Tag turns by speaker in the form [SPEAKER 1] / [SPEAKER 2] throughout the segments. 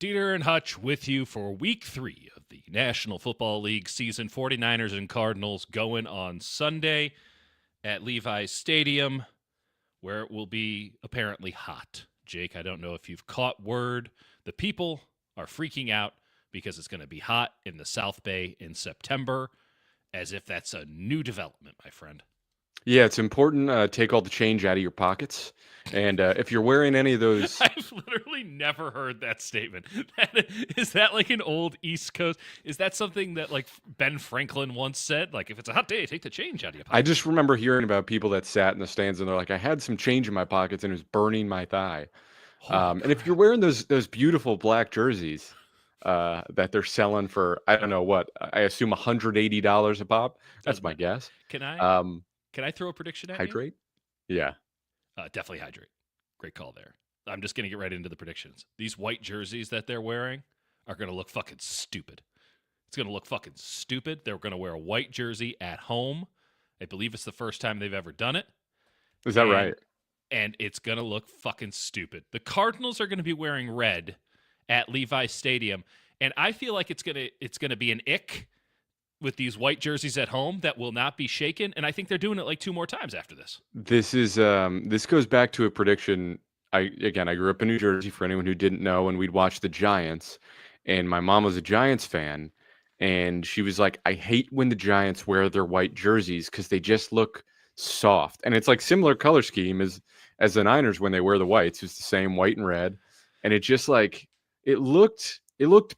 [SPEAKER 1] Teeter and Hutch with you for week 3 of the National Football League season. 49ers and Cardinals going on Sunday at Levi's Stadium, where it will be apparently hot. Jake, I don't know if you've caught word. The people are freaking out because it's going to be hot in the South Bay in September, as if that's a new development, my friend.
[SPEAKER 2] Yeah, it's important. Take all the change out of your pockets. And if you're wearing any of those...
[SPEAKER 1] I've literally never heard that statement. Is that like an old East Coast? Is that something that like Ben Franklin once said? Like, if it's a hot day, take the change out of your pocket.
[SPEAKER 2] I just remember hearing about people that sat in the stands and they're like, I had some change in my pockets and it was burning my thigh. And if you're wearing those beautiful black jerseys that they're selling for, I don't know what, I assume $180 a pop. That's my guess.
[SPEAKER 1] Can I throw a prediction at
[SPEAKER 2] hydrate? Yeah.
[SPEAKER 1] Definitely hydrate. Great call there. I'm just going to get right into the predictions. These white jerseys that they're wearing are going to look fucking stupid. It's going to look fucking stupid. They're going to wear a white jersey at home. I believe it's the first time they've ever done it.
[SPEAKER 2] Is that right?
[SPEAKER 1] And it's going to look fucking stupid. The Cardinals are going to be wearing red at Levi's Stadium, and I feel like it's going to be an ick with these white jerseys at home that will not be shaken, and I think they're doing it like 2 more times after this.
[SPEAKER 2] This goes back to a prediction. I grew up in New Jersey, for anyone who didn't know, and we'd watch the Giants, and my mom was a Giants fan, and she was like, I hate when the Giants wear their white jerseys because they just look soft. And it's like similar color scheme as the Niners when they wear the whites. It's the same white and red, and it just like it looked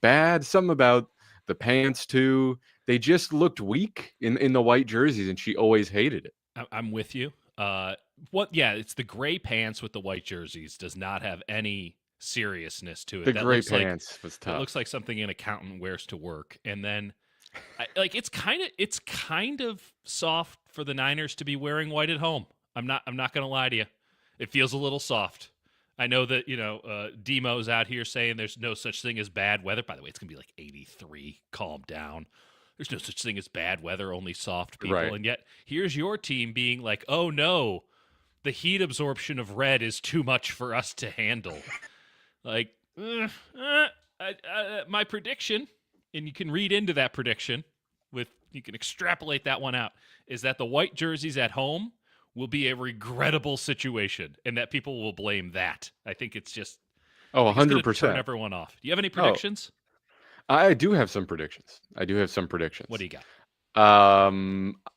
[SPEAKER 2] bad. Something about the pants too. They just looked weak in the white jerseys, and she always hated it.
[SPEAKER 1] I'm with you. It's the gray pants with the white jerseys does not have any seriousness to it.
[SPEAKER 2] The gray pants was tough.
[SPEAKER 1] It looks like something an accountant wears to work. And then it's kind of soft for the Niners to be wearing white at home. I'm not going to lie to you. It feels a little soft. I know that, Demo's out here saying there's no such thing as bad weather. By the way, it's going to be like 83. Calm down. There's no such thing as bad weather, only soft people.
[SPEAKER 2] Right.
[SPEAKER 1] And yet, here's your team being like, oh, no, the heat absorption of red is too much for us to handle. Like, my prediction, and you can read into that prediction, you can extrapolate that one out, is that the white jerseys at home will be a regrettable situation, and that people will blame that. I think it's just
[SPEAKER 2] 100%.
[SPEAKER 1] Turn everyone off. Do you have any predictions?
[SPEAKER 2] I do have some predictions. What
[SPEAKER 1] do you got?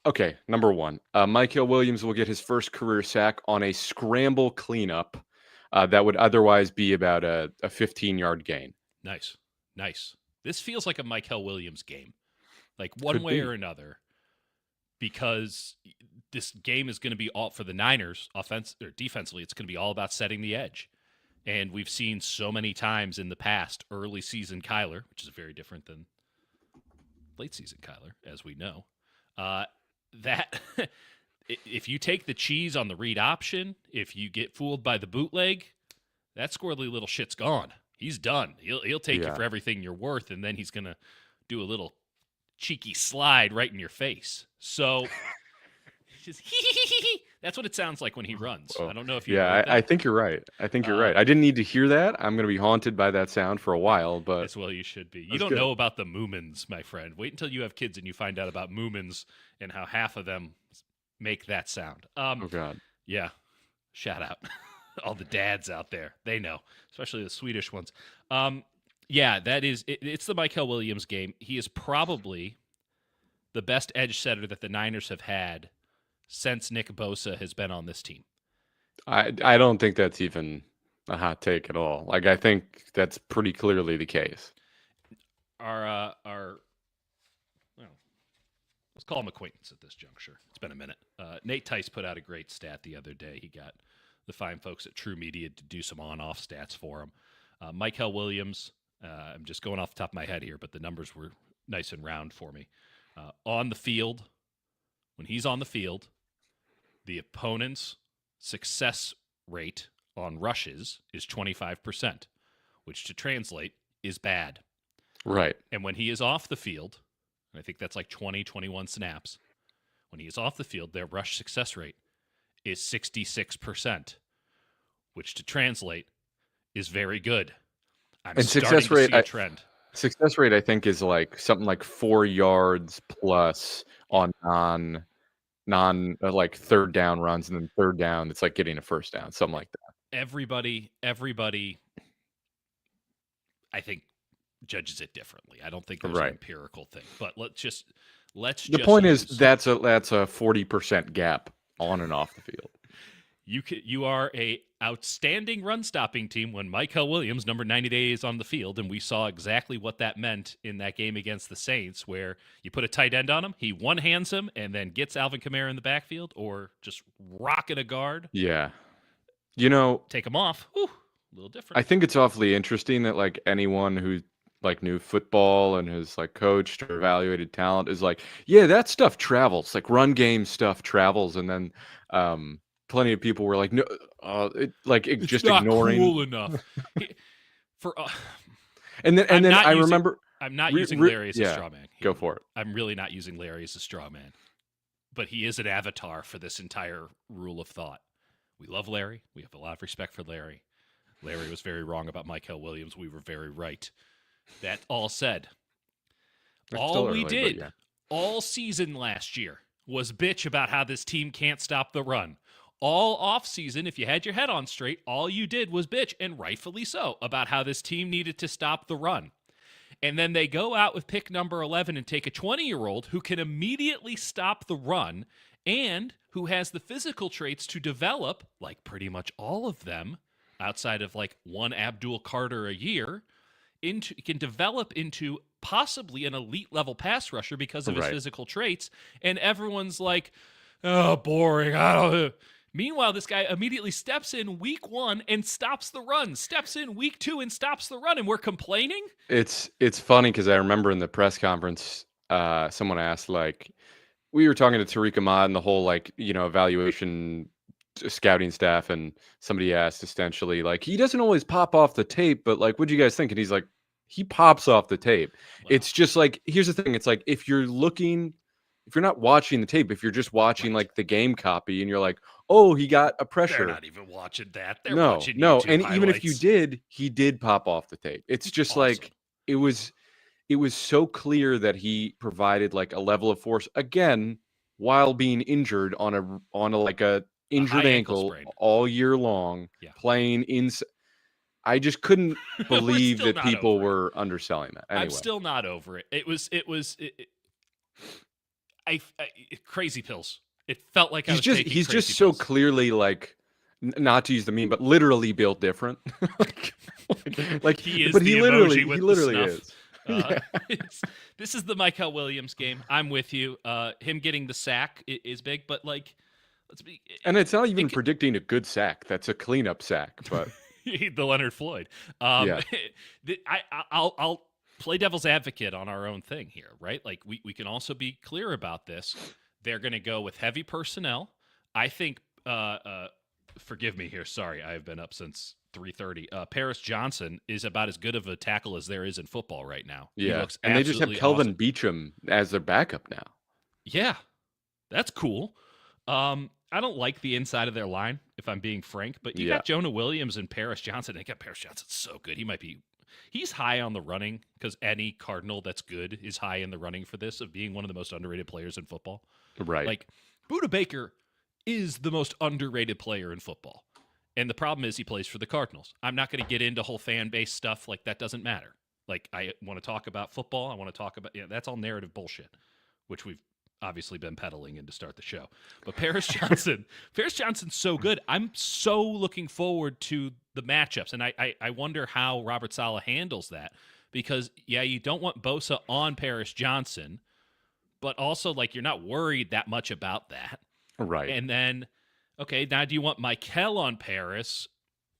[SPEAKER 2] Okay, number 1. Mikel Williams will get his first career sack on a scramble cleanup that would otherwise be about a 15-yard gain.
[SPEAKER 1] Nice. This feels like a Mikel Williams game, like one way or another, because this game is going to be all for the Niners, defensively. It's going to be all about setting the edge. And we've seen so many times in the past, early season Kyler, which is very different than late season Kyler, as we know, that if you take the cheese on the read option, if you get fooled by the bootleg, that squirrely little shit's gone. He's done. He'll take you for everything you're worth, and then he's going to do a little cheeky slide right in your face. So just that's what it sounds like when he runs.
[SPEAKER 2] Oh.
[SPEAKER 1] I don't know if you.
[SPEAKER 2] I think you're right. I didn't need to hear that. I'm going to be haunted by that sound for a while, but
[SPEAKER 1] as well you should be. You don't know about the Moomins, my friend. Wait until you have kids and you find out about Moomins and how half of them make that sound.
[SPEAKER 2] Oh God.
[SPEAKER 1] Yeah. Shout out all the dads out there. They know, especially the Swedish ones. That is it's the Mikel Williams game. He is probably the best edge setter that the Niners have had since Nick Bosa has been on this team.
[SPEAKER 2] I don't think that's even a hot take at all. Like, I think that's pretty clearly the case.
[SPEAKER 1] Let's call him acquaintance at this juncture. It's been a minute. Nate Tice put out a great stat the other day. He got the fine folks at True Media to do some on-off stats for him. Mikel Williams, I'm just going off the top of my head here, but the numbers were nice and round for me. On the field, when he's on the field, the opponent's success rate on rushes is 25%, which to translate is bad.
[SPEAKER 2] Right.
[SPEAKER 1] And when he is off the field, and I think that's like 21 snaps, when he is off the field, their rush success rate is 66%, which to translate is very good. I'm
[SPEAKER 2] And
[SPEAKER 1] starting to see a trend.
[SPEAKER 2] success rate, I think, is like something like 4 yards plus on like third down runs, and then third down, it's like getting a first down, something like that.
[SPEAKER 1] Everybody, I think judges it differently. I don't think there's an
[SPEAKER 2] Right.
[SPEAKER 1] empirical thing, but let's just
[SPEAKER 2] The point is
[SPEAKER 1] use,
[SPEAKER 2] that's a 40% gap on and off the field.
[SPEAKER 1] you are a outstanding run stopping team when Mikel Williams, number 90 days on the field, and we saw exactly what that meant in that game against the Saints, where you put a tight end on him, he one hands him, and then gets Alvin Kamara in the backfield, or just rocking a guard.
[SPEAKER 2] Yeah. You know,
[SPEAKER 1] Take him off. Whew, a little different.
[SPEAKER 2] I think it's awfully interesting that like anyone who like knew football and has like coached or evaluated talent is like, yeah, that stuff travels. Like run game stuff travels, and then plenty of people were like, no,
[SPEAKER 1] It's
[SPEAKER 2] just
[SPEAKER 1] not
[SPEAKER 2] ignoring.
[SPEAKER 1] cool enough. For
[SPEAKER 2] and then I remember
[SPEAKER 1] I'm not using Larry as a straw man.
[SPEAKER 2] Go for it.
[SPEAKER 1] I'm really not using Larry as a straw man, but he is an avatar for this entire rule of thought. We love Larry. We have a lot of respect for Larry. Larry was very wrong about Mikel Williams. We were very right. That all said, all we did all season last year was bitch about how this team can't stop the run. All offseason, if you had your head on straight, all you did was bitch, and rightfully so, about how this team needed to stop the run. And then they go out with pick number 11 and take a 20-year-old who can immediately stop the run and who has the physical traits to develop, like pretty much all of them, outside of like one Abdul Carter a year, can develop into possibly an elite level pass rusher because of his physical traits. And everyone's like, oh, boring. I don't know. Meanwhile, this guy immediately steps in week 1 and stops the run, steps in week 2 and stops the run, and we're complaining?
[SPEAKER 2] It's funny because I remember in the press conference, someone asked, like, we were talking to Tariq Ahmad and the whole, like, evaluation scouting staff, and somebody asked essentially, like, he doesn't always pop off the tape, but, like, what'd you guys think? And he's like, he pops off the tape. Wow. It's just like, here's the thing. It's like, if you're not watching the tape, if you're just watching like the game copy and you're like, oh, he got a pressure.
[SPEAKER 1] They're not even watching that. They're watching YouTube
[SPEAKER 2] and
[SPEAKER 1] highlights.
[SPEAKER 2] Even if you did, he did pop off the tape. It's just awesome. Like, it was so clear that he provided like a level of force again while being injured on a injured ankle all year long, playing in. I just couldn't believe that people were underselling that. Anyway.
[SPEAKER 1] I'm still not over it. It was crazy pills. It felt like he's
[SPEAKER 2] just so clearly like, not to use the meme, but literally built different. like
[SPEAKER 1] he is.
[SPEAKER 2] But
[SPEAKER 1] he
[SPEAKER 2] literally is.
[SPEAKER 1] This is the Mikel Williams game. I'm with you. Him getting the sack is big, but like,
[SPEAKER 2] and it's not even predicting a good sack. That's a cleanup sack, but.
[SPEAKER 1] The Leonard Floyd. I'll play devil's advocate on our own thing here, right? Like we can also be clear about this. They're going to go with heavy personnel. I think, forgive me here. Sorry, I've been up since 3:30. Paris Johnson is about as good of a tackle as there is in football right now.
[SPEAKER 2] Yeah, he looks and they just have Kelvin Beachum as their backup now.
[SPEAKER 1] Yeah, that's cool. I don't like the inside of their line, if I'm being frank, but you got Jonah Williams and Paris Johnson. They got Paris Johnson so good. He's high on the running because any Cardinal that's good is high in the running for this, of being one of the most underrated players in football.
[SPEAKER 2] Right.
[SPEAKER 1] Like, Budda Baker is the most underrated player in football. And the problem is he plays for the Cardinals. I'm not going to get into whole fan base stuff. Like, that doesn't matter. Like, I want to talk about football. I want to talk about, that's all narrative bullshit, which we've obviously been peddling in to start the show. But Paris Johnson's so good. I'm so looking forward to the matchups. And I wonder how Robert Saleh handles that, because you don't want Bosa on Paris Johnson, but also like you're not worried that much about that.
[SPEAKER 2] Right.
[SPEAKER 1] And then, okay, now do you want Mikel on Paris?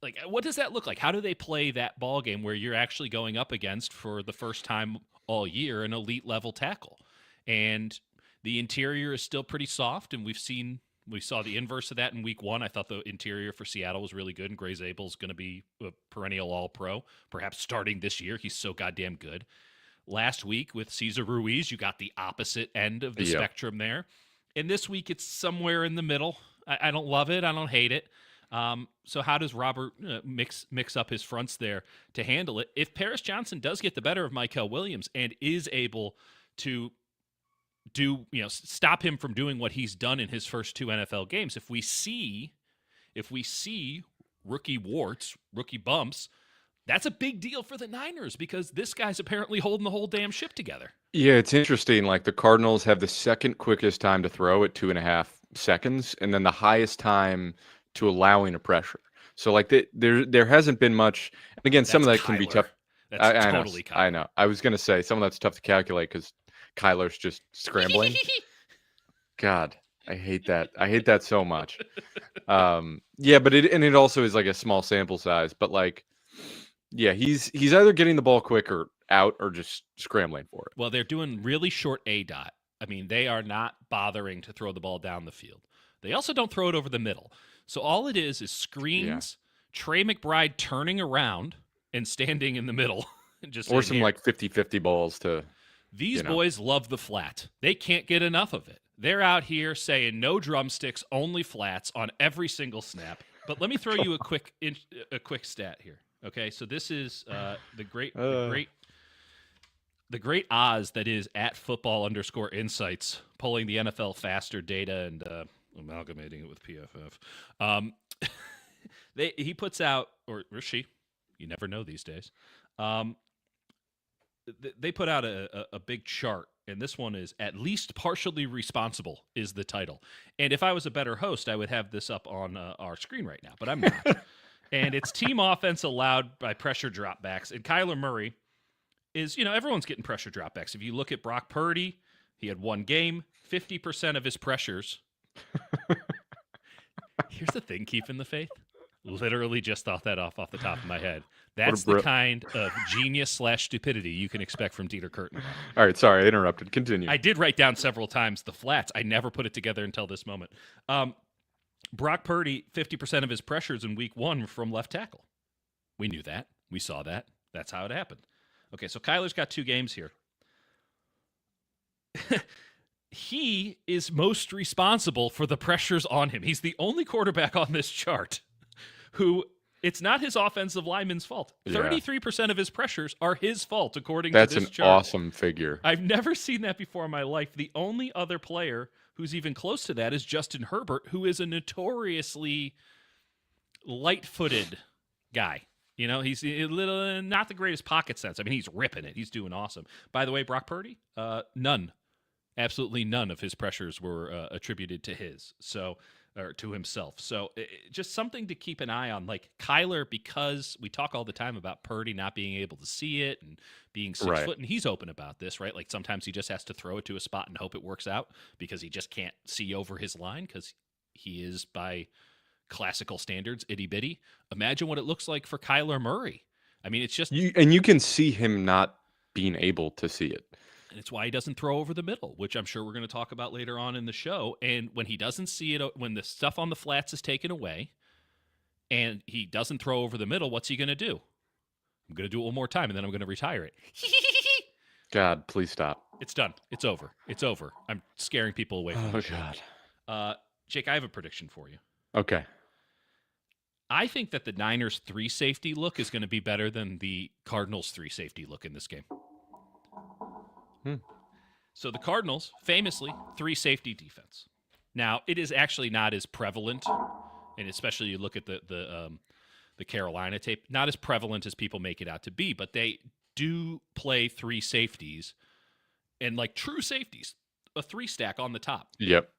[SPEAKER 1] Like, what does that look like? How do they play that ball game where you're actually going up against, for the first time all year, an elite level tackle? And the interior is still pretty soft, and we saw the inverse of that in week 1. I thought the interior for Seattle was really good, and Gray Zabel is going to be a perennial All-Pro, perhaps starting this year. He's so goddamn good. Last week with Cesar Ruiz, you got the opposite end of the spectrum there. And this week it's somewhere in the middle. I don't love it. I don't hate it. So how does Robert mix up his fronts there to handle it? If Paris Johnson does get the better of Mikel Williams and is able to stop him from doing what he's done in his first 2 NFL games, if we see rookie warts, rookie bumps, that's a big deal for the Niners because this guy's apparently holding the whole damn ship together.
[SPEAKER 2] Yeah, it's interesting. Like the Cardinals have the second quickest time to throw at 2.5 seconds, and then the highest time to allowing a pressure. So like there hasn't been much. And again, some of that can be tough.
[SPEAKER 1] That's
[SPEAKER 2] I
[SPEAKER 1] totally
[SPEAKER 2] know. I know. I was gonna say some of that's tough to calculate because Kyler's just scrambling. God, I hate that. I hate that so much. Yeah, but it also is like a small sample size. But like, yeah, he's either getting the ball quicker out or just scrambling for it.
[SPEAKER 1] Well, they're doing really short A dot. I mean, they are not bothering to throw the ball down the field. They also don't throw it over the middle. So all it is screens, Trey McBride turning around and standing in the middle. Just
[SPEAKER 2] or some like 50-50 balls to.
[SPEAKER 1] These boys love the flat. They can't get enough of it. They're out here saying no drumsticks, only flats on every single snap. But let me throw you a quick stat here. Okay, so this is the great Oz that is at football_insights, pulling the NFL faster data and amalgamating it with PFF. He puts out, or she, you never know these days. They put out a big chart, and this one is at least partially responsible is the title. And if I was a better host, I would have this up on our screen right now, but I'm not. And it's team offense allowed by pressure dropbacks. And Kyler Murray is, everyone's getting pressure dropbacks. If you look at Brock Purdy, he had 1 game, 50% of his pressures. Here's the thing, keeping the faith. Literally just thought that off the top of my head. That's the kind of genius/stupidity you can expect from Dieter Curtin.
[SPEAKER 2] All right, sorry, I interrupted. Continue.
[SPEAKER 1] I did write down several times the flats. I never put it together until this moment. Brock Purdy, 50% of his pressures in week 1 were from left tackle. We knew that. We saw that. That's how it happened. Okay, so Kyler's got 2 games here. He is most responsible for the pressures on him. He's the only quarterback on this chart who it's not his offensive lineman's fault. 33% of his pressures are his fault, according to this chart.
[SPEAKER 2] That's an awesome figure.
[SPEAKER 1] I've never seen that before in my life. The only other player who's even close to that is Justin Herbert, who is a notoriously light-footed guy. He's a little not the greatest pocket sense. I mean, he's ripping it. He's doing awesome. By the way, Brock Purdy, none. Absolutely none of his pressures were attributed to to himself. So just something to keep an eye on. Like Kyler, because we talk all the time about Purdy not being able to see it and being 6 foot, and he's open about this, right? Like sometimes he just has to throw it to a spot and hope it works out because he just can't see over his line because he is, by classical standards, itty bitty. Imagine what it looks like for Kyler Murray. I mean, it's just
[SPEAKER 2] you can see him not being able to see it.
[SPEAKER 1] And it's why he doesn't throw over the middle, which I'm sure we're going to talk about later on in the show. And when he doesn't see it, when the stuff on the flats is taken away and he doesn't throw over the middle, what's he going to do? I'm going to do it one more time, and then I'm going to retire it.
[SPEAKER 2] God, please stop.
[SPEAKER 1] It's done. It's over. It's over. I'm scaring people away from it.
[SPEAKER 2] Oh, God.
[SPEAKER 1] Jake, I have a prediction for you.
[SPEAKER 2] Okay.
[SPEAKER 1] I think that the Niners 3 safety look is going to be better than the Cardinals 3 safety look in this game. So the Cardinals, famously, 3 safety defense. Now, it is actually not as prevalent, and especially you look at the Carolina tape, not as prevalent as people make it out to be, but they do play 3 safeties, and like true safeties, a 3 stack on the top.
[SPEAKER 2] Yep.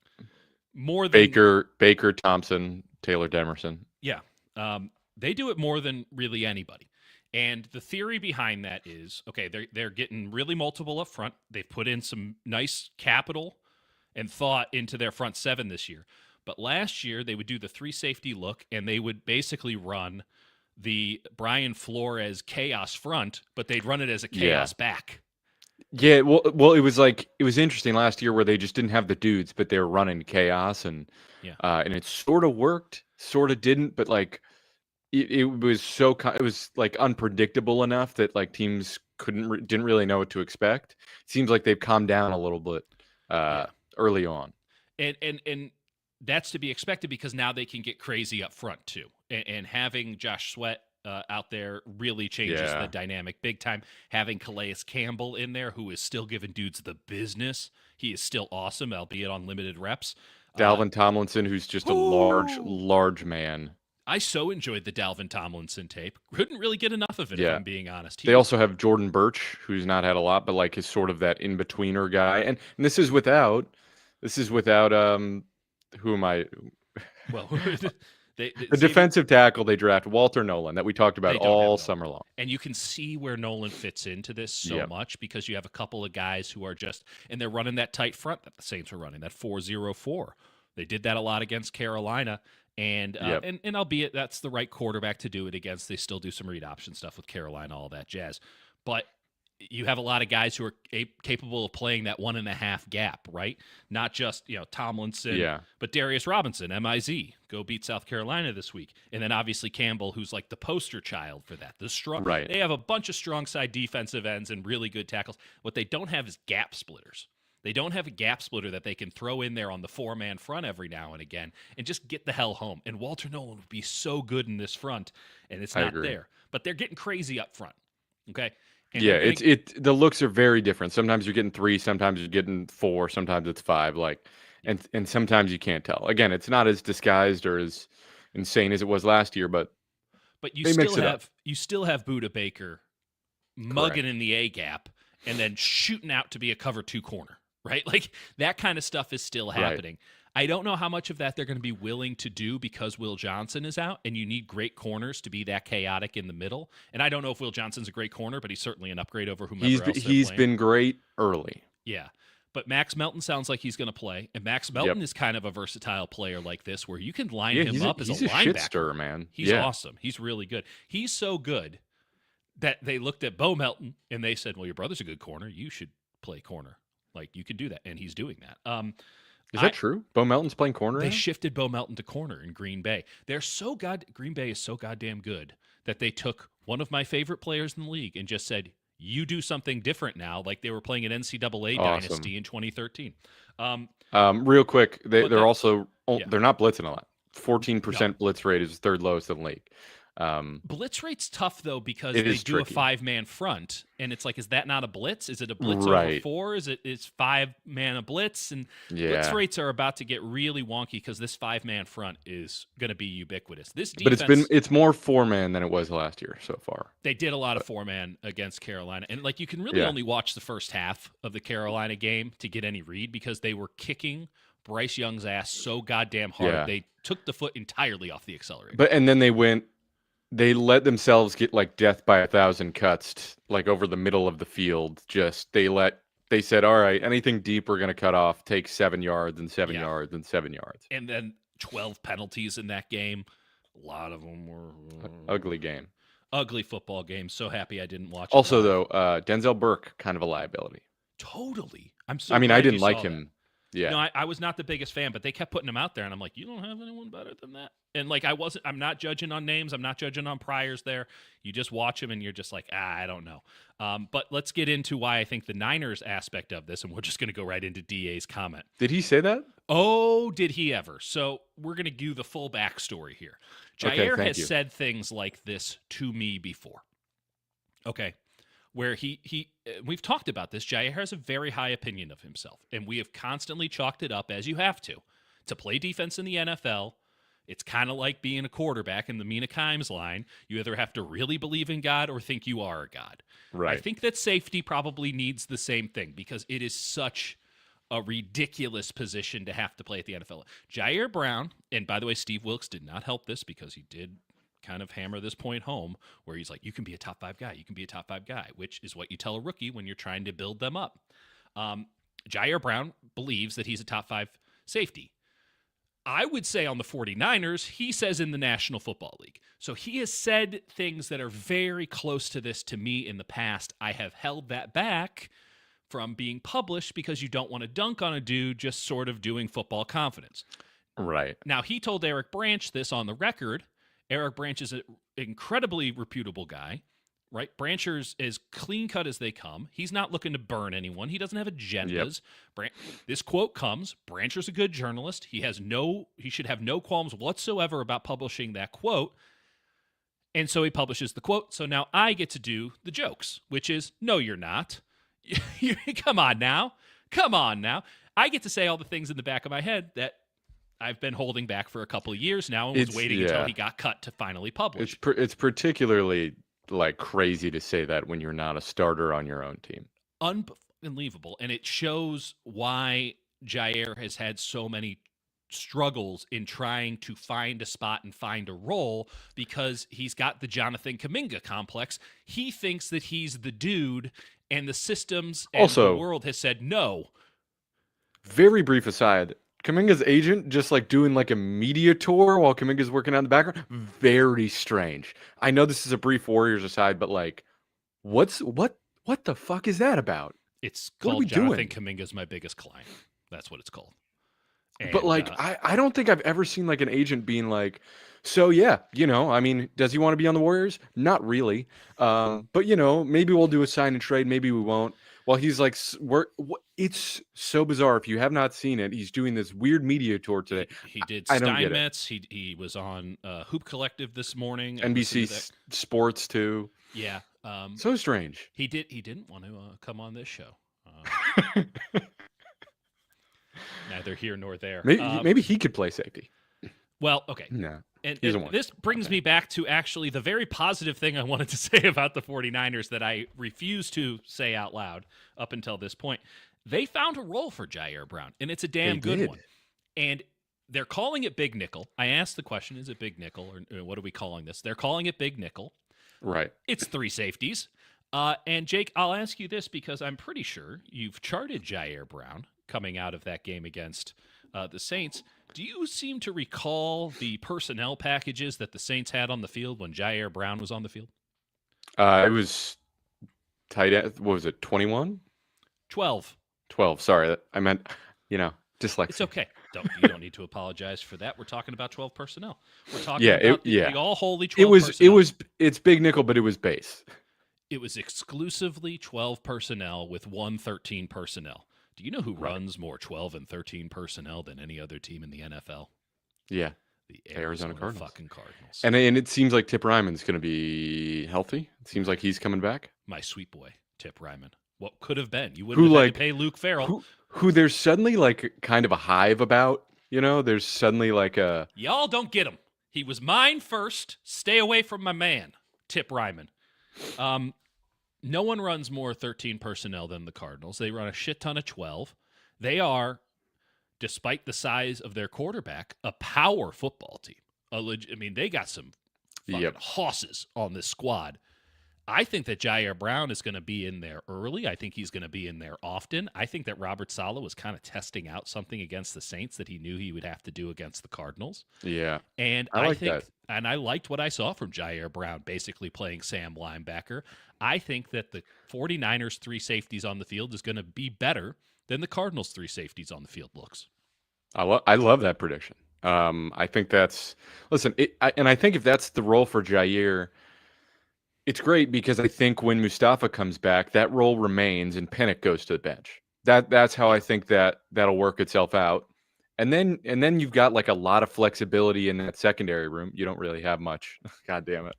[SPEAKER 1] More than
[SPEAKER 2] Baker, Thompson, Taylor Demerson.
[SPEAKER 1] Yeah. They do it more than really anybody. And the theory behind that is, okay, they're getting really multiple up front. They've put in some nice capital and thought into their front 7 this year. But last year, they would do the 3 safety look, and they would basically run the Brian Flores chaos front, but they'd run it as a chaos back.
[SPEAKER 2] Yeah, well, it was interesting last year where they just didn't have the dudes, but they were running chaos, and it sort of worked, sort of didn't, but like it was like unpredictable enough that like teams didn't really know what to expect. It seems like they've calmed down a little bit early on.
[SPEAKER 1] And that's to be expected because now they can get crazy up front too. And having Josh Sweat out there really changes the dynamic big time. Having Calais Campbell in there, who is still giving dudes the business. He is still awesome, albeit on limited reps.
[SPEAKER 2] Dalvin Tomlinson, who's just a large man.
[SPEAKER 1] I so enjoyed the Dalvin Tomlinson tape. Couldn't really get enough of it, if I'm being honest.
[SPEAKER 2] They also have Jordan Birch, who's not had a lot, but like is sort of that in-betweener guy. And this is without who am I?
[SPEAKER 1] Well,
[SPEAKER 2] the defensive tackle they drafted, Walter Nolan, that we talked about all summer long.
[SPEAKER 1] And you can see where Nolan fits into this so much because you have a couple of guys who are just, and they're running that tight front that the Saints were running, that 4-0-4. They did that a lot against Carolina. And albeit that's the right quarterback to do it against, they still do some read option stuff with Carolina, all that jazz. But you have a lot of guys who are capable of playing that 1.5 gap, right? Not just Tomlinson, but Darius Robinson, MIZ, go beat South Carolina this week, and then obviously Campbell, who's like the poster child for that. They have a bunch of strong side defensive ends and really good tackles. What they don't have is gap splitters. They don't have a gap splitter that they can throw in there on the 4-man front every now and again and just get the hell home. And Walter Nolan would be so good in this front, and it's not there. But they're getting crazy up front, okay? And
[SPEAKER 2] the looks are very different. Sometimes you're getting 3, sometimes you're getting 4, sometimes it's 5. And sometimes you can't tell. Again, it's not as disguised or as insane as it was last year, but
[SPEAKER 1] you still have Budda Baker mugging in the A gap and then shooting out to be a cover 2 corner. Right? Like that kind of stuff is still happening. I don't know how much of that they're going to be willing to do because Will Johnson is out and you need great corners to be that chaotic in the middle. And I don't know if Will Johnson's a great corner, but he's certainly an upgrade over whomever else
[SPEAKER 2] he's been great early.
[SPEAKER 1] Yeah. But Max Melton sounds like he's going to play. And Max Melton is kind of a versatile player like this where you can line him up as a linebacker.
[SPEAKER 2] He's a shit stirrer, man.
[SPEAKER 1] He's awesome. He's really good. He's so good that they looked at Bo Melton and they said, well, your brother's a good corner. You should play corner. Like, you can do that, and he's doing that.
[SPEAKER 2] Is that true? Bo Melton's playing corner
[SPEAKER 1] They
[SPEAKER 2] now?
[SPEAKER 1] shifted Bo Melton to corner in Green Bay. Green Bay is so goddamn good that they took one of my favorite players in the league and just said, you do something different now, like they were playing an NCAA dynasty in 2013.
[SPEAKER 2] Real quick, they're not blitzing a lot. 14% blitz rate is third lowest in the league.
[SPEAKER 1] Blitz rate's tough though because they do a 5-man front, and it's like, is that not a blitz? Is it a blitz over 4? Is 5-man a blitz? And blitz rates are about to get really wonky because this 5-man front is going to be ubiquitous. This defense,
[SPEAKER 2] but it's more 4-man than it was last year so far.
[SPEAKER 1] They did a lot of 4-man against Carolina, and like you can really only watch the first half of the Carolina game to get any read because they were kicking Bryce Young's ass so goddamn hard. They took the foot entirely off the accelerator.
[SPEAKER 2] And then they let themselves get like death by 1,000 cuts, like over the middle of the field. They said, all right, anything deep we're going to cut off, take 7 yards and 7 yards and 7 yards.
[SPEAKER 1] And then 12 penalties in that game. A lot of them were
[SPEAKER 2] ugly game.
[SPEAKER 1] Ugly football game. So happy I didn't watch it.
[SPEAKER 2] Also, though, Denzel Burke, kind of a liability.
[SPEAKER 1] Totally.
[SPEAKER 2] I didn't like him. Yeah.
[SPEAKER 1] No, I was not the biggest fan, but they kept putting him out there, and I'm like, you don't have anyone better than that. And like, I'm not judging on names. I'm not judging on priors there. You just watch him, and you're just like, I don't know. But let's get into why I think the Niners aspect of this, and we're just going to go right into DA's comment.
[SPEAKER 2] Did he say that?
[SPEAKER 1] Oh, did he ever? So we're going to do the full backstory here. Ji'Ayir has said things like this to me before. Okay. Where we've talked about this, Ji'Ayir has a very high opinion of himself, and we have constantly chalked it up, as you have to play defense in the NFL. It's kind of like being a quarterback in the Mina Kimes line. You either have to really believe in God or think you are a God.
[SPEAKER 2] Right.
[SPEAKER 1] I think that safety probably needs the same thing because it is such a ridiculous position to have to play at the NFL. Ji'Ayir Brown, and by the way, Steve Wilkes did not help this because he did kind of hammer this point home where he's like, you can be a top 5 guy. You can be a top 5 guy, which is what you tell a rookie when you're trying to build them up. Ji'Ayir Brown believes that he's a top 5 safety. I would say on the 49ers, he says in the National Football League. So he has said things that are very close to this to me in the past. I have held that back from being published because you don't want to dunk on a dude just sort of doing football confidence.
[SPEAKER 2] Right.
[SPEAKER 1] Now, he told Eric Branch this on the record. Eric Branch is an incredibly reputable guy. right? Brancher's as clean cut as they come. He's not looking to burn anyone. He doesn't have agendas. Yep. This quote comes, Brancher's a good journalist. He should have no qualms whatsoever about publishing that quote. And so he publishes the quote. So now I get to do the jokes, which is, no, you're not. Come on now. I get to say all the things in the back of my head that I've been holding back for a couple of years now and was waiting until he got cut to finally publish.
[SPEAKER 2] It's particularly like crazy to say that when you're not a starter on your own team.
[SPEAKER 1] Unbelievable. And it shows why Ji'Ayir has had so many struggles in trying to find a spot and find a role, because he's got the Jonathan Kuminga complex. He thinks that he's the dude, and the systems and the world has said no.
[SPEAKER 2] Very brief aside, Kuminga's agent just like doing like a media tour while Kuminga's working out in the background. Very strange. I know this is a brief Warriors aside, but like, what the fuck is that about?
[SPEAKER 1] It's called Jonathan Kuminga's my biggest client. That's what it's called.
[SPEAKER 2] And, but like, I don't think I've ever seen like an agent being like, so yeah, I mean, does he want to be on the Warriors? Not really. But maybe we'll do a sign and trade. Maybe we won't. Well, he's like, it's so bizarre. If you have not seen it, he's doing this weird media tour today.
[SPEAKER 1] He did Steinmetz. He was on Hoop Collective this morning.
[SPEAKER 2] NBC Sports too.
[SPEAKER 1] Yeah.
[SPEAKER 2] So strange.
[SPEAKER 1] He didn't want to come on this show. Neither here nor there.
[SPEAKER 2] Maybe he could play safety.
[SPEAKER 1] Well, okay.
[SPEAKER 2] No.
[SPEAKER 1] And this brings me back to actually the very positive thing I wanted to say about the 49ers that I refuse to say out loud up until this point. They found a role for Ji'Ayir Brown, and it's a damn good one. And they're calling it Big Nickel. I asked the question, is it Big Nickel, or what are we calling this? They're calling it Big Nickel.
[SPEAKER 2] Right.
[SPEAKER 1] It's 3 safeties. And Jake, I'll ask you this because I'm pretty sure you've charted Ji'Ayir Brown coming out of that game against the Saints. Do you seem to recall the personnel packages that the Saints had on the field when Ji'Ayir Brown was on the field?
[SPEAKER 2] It was tight end. What was it, 21?
[SPEAKER 1] 12.
[SPEAKER 2] 12, sorry. I meant, dyslexia.
[SPEAKER 1] It's okay. You don't need to apologize for that. We're talking about 12 personnel. We're talking about the all-holy 12 personnel.
[SPEAKER 2] It's Big Nickel, but it was base.
[SPEAKER 1] It was exclusively 12 personnel with 13 personnel. Do you know who runs more 12 and 13 personnel than any other team in the NFL?
[SPEAKER 2] Yeah.
[SPEAKER 1] The Arizona Cardinals. Fucking Cardinals.
[SPEAKER 2] And it seems like Tip Ryman's going to be healthy. It seems like he's coming back.
[SPEAKER 1] My sweet boy, Tip Ryman. What could have been? You wouldn't have had to pay Luke Farrell.
[SPEAKER 2] Who there's suddenly like kind of a hive about, there's suddenly like a...
[SPEAKER 1] Y'all don't get him. He was mine first. Stay away from my man, Tip Ryman. No one runs more 13 personnel than the Cardinals. They run a shit ton of 12. They are, despite the size of their quarterback, a power football team. They got some fucking hosses on this squad. I think that Ji'Ayir Brown is going to be in there early. I think he's going to be in there often. I think that Robert Saleh was kind of testing out something against the Saints that he knew he would have to do against the Cardinals.
[SPEAKER 2] Yeah.
[SPEAKER 1] And I think that. And I liked what I saw from Ji'Ayir Brown, basically playing Sam linebacker. I think that the 49ers 3 safeties on the field is going to be better than the Cardinals 3 safeties on the field looks.
[SPEAKER 2] I love that prediction. I think that's and I think if that's the role for Ji'Ayir, it's great because I think when Mustafa comes back, that role remains and Pinnock goes to the bench. That's how I think that'll work itself out. And then you've got like a lot of flexibility in that secondary room. You don't really have much. God damn it.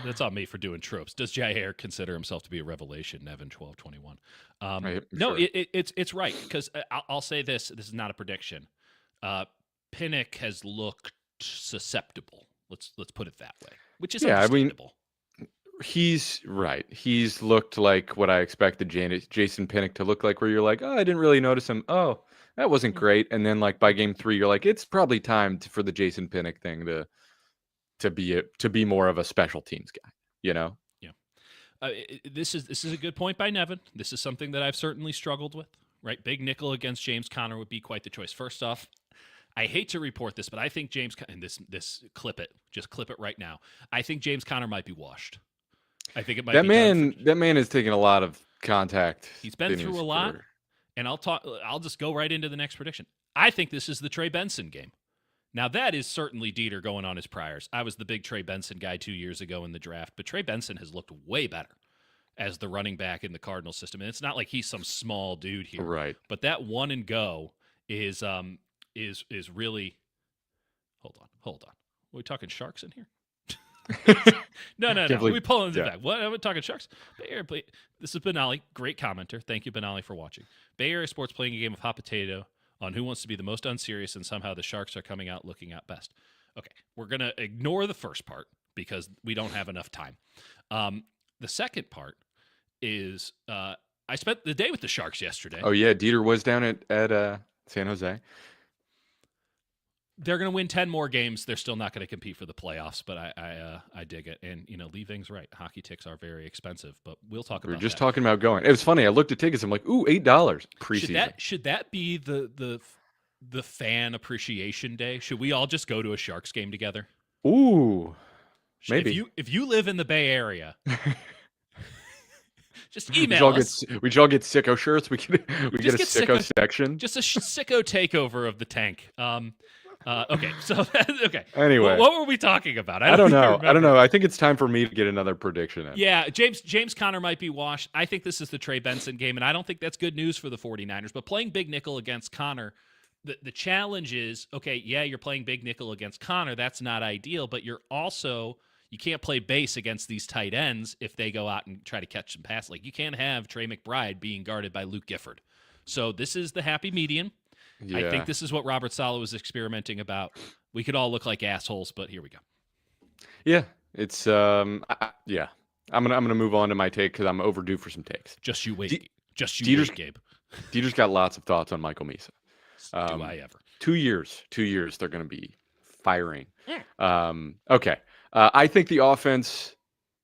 [SPEAKER 1] That's on me for doing tropes. Does Ji'Ayir consider himself to be a revelation, Nevin 1221?
[SPEAKER 2] Right,
[SPEAKER 1] no,
[SPEAKER 2] sure.
[SPEAKER 1] It's right, because I'll say this. This is not a prediction. Pinnock has looked susceptible. Let's put it that way, which is understandable.
[SPEAKER 2] He's right. He's looked like what I expected Jason Pinnock to look like, where you're like, oh, I didn't really notice him. Oh, that wasn't great. And then like by game 3, you're like, it's probably time for the Jason Pinnock thing to be more of a special teams guy, Yeah.
[SPEAKER 1] This is a good point by Nevin. This is something that I've certainly struggled with, right? Big nickel against James Conner would be quite the choice. First off, I hate to report this, but I think and this clip it right now. I think James Conner might be washed. I think it might be
[SPEAKER 2] that man has taken a lot of contact.
[SPEAKER 1] He's been through a lot, and I'll just go right into the next prediction. I think this is the Trey Benson game. Now, that is certainly Dieter going on his priors. I was the big Trey Benson guy 2 years ago in the draft, but Trey Benson has looked way better as the running back in the Cardinal system. And it's not like he's some small dude here.
[SPEAKER 2] Right.
[SPEAKER 1] But that one and go is really Hold on. Are we talking Sharks in here? No. We pulling it back. What? Are we talking Sharks? Bay Area This is Benali. Great commenter. Thank you, Benali, for watching. Bay Area Sports playing a game of hot potato on who wants to be the most unserious, and somehow the Sharks are coming out looking out best. Okay, we're going to ignore the first part because we don't have enough time. The second part is I spent the day with the Sharks yesterday.
[SPEAKER 2] Oh, yeah. Dieter was down at San Jose.
[SPEAKER 1] They're going to win 10 more games. They're still not going to compete for the playoffs, but I dig it. And, Lee Ving's right. Hockey tickets are very expensive, but we'll talk about that.
[SPEAKER 2] We were just talking about going. It was funny. I looked at tickets. I'm like, ooh, $8 preseason.
[SPEAKER 1] Should that be the fan appreciation day? Should we all just go to a Sharks game together?
[SPEAKER 2] Ooh, maybe.
[SPEAKER 1] If you live in the Bay Area, just email us.
[SPEAKER 2] We should all get sicko shirts. We get a sicko section.
[SPEAKER 1] Just a sicko takeover of the tank. Okay, so okay.
[SPEAKER 2] Anyway,
[SPEAKER 1] what were we talking about?
[SPEAKER 2] I don't know. I think it's time for me to get another prediction in.
[SPEAKER 1] Yeah, James Conner might be washed. I think this is the Trey Benson game, and I don't think that's good news for the 49ers. But playing big nickel against Conner, the challenge is, okay, yeah, you're playing big nickel against Conner. That's not ideal, but you can't play base against these tight ends if they go out and try to catch some passes. Like, you can't have Trey McBride being guarded by Luke Gifford. So this is the happy median. Yeah. I think this is what Robert Saleh was experimenting about. We could all look like assholes, but here we go.
[SPEAKER 2] Yeah, it's yeah. I'm gonna move on to my take because I'm overdue for some takes.
[SPEAKER 1] Just you wait, wait, Gabe.
[SPEAKER 2] Dieter's got lots of thoughts on Michael Misa.
[SPEAKER 1] Do I ever?
[SPEAKER 2] 2 years. 2 years. They're gonna be firing. Okay. I think the offense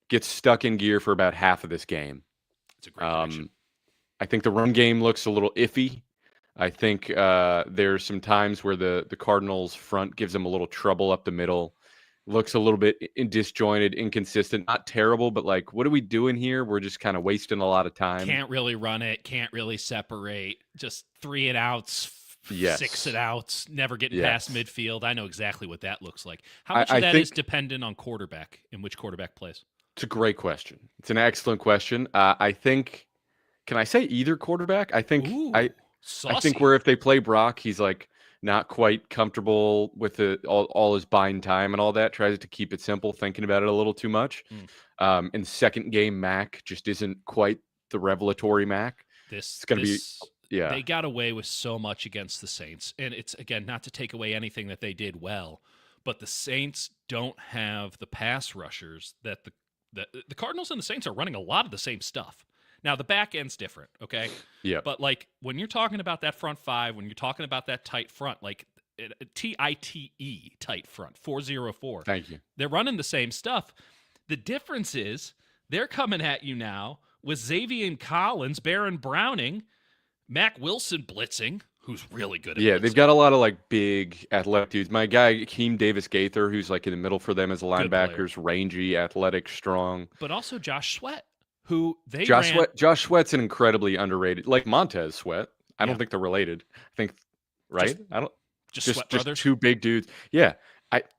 [SPEAKER 2] gets stuck in gear for about half of this game.
[SPEAKER 1] It's a great prediction.
[SPEAKER 2] I think the run game looks a little iffy. I think there's some times where the Cardinals front gives them a little trouble up the middle. Looks a little bit disjointed, inconsistent, not terrible, but like, what are we doing here? We're just kind of wasting a lot of time.
[SPEAKER 1] Can't really run it. Can't really separate. Just 3 and outs, 6 and outs, never getting past midfield. I know exactly what that looks like. How much of that is dependent on quarterback and which quarterback plays?
[SPEAKER 2] It's a great question. It's an excellent question. I think, can I say either quarterback? I think
[SPEAKER 1] Saucy.
[SPEAKER 2] I think where if they play Brock, he's like not quite comfortable with all his buying time and all that. Tries to keep it simple, thinking about it a little too much. And second game Mac just isn't quite the revelatory Mac. It's going to be
[SPEAKER 1] They got away with so much against the Saints, and it's again not to take away anything that they did well, but the Saints don't have the pass rushers that the Cardinals and the Saints are running a lot of the same stuff. Now, the back end's different, okay?
[SPEAKER 2] Yeah.
[SPEAKER 1] But, like, when you're talking about that front five, when you're talking about that tight front, like TITE, tight front, 404.
[SPEAKER 2] Thank you.
[SPEAKER 1] They're running the same stuff. The difference is they're coming at you now with Xavier Collins, Baron Browning, Mac Wilson blitzing, who's really good at blitzing.
[SPEAKER 2] They've got a lot of, like, big athletic dudes. My guy, Akeem Davis-Gaither, who's, like, in the middle for them as a linebackers, rangy, athletic, strong.
[SPEAKER 1] But also Josh Sweat. Who they
[SPEAKER 2] Josh Sweat's an incredibly underrated, like Montez Sweat. I don't think they're related. I think, right? Just brothers, 2 big dudes. Yeah,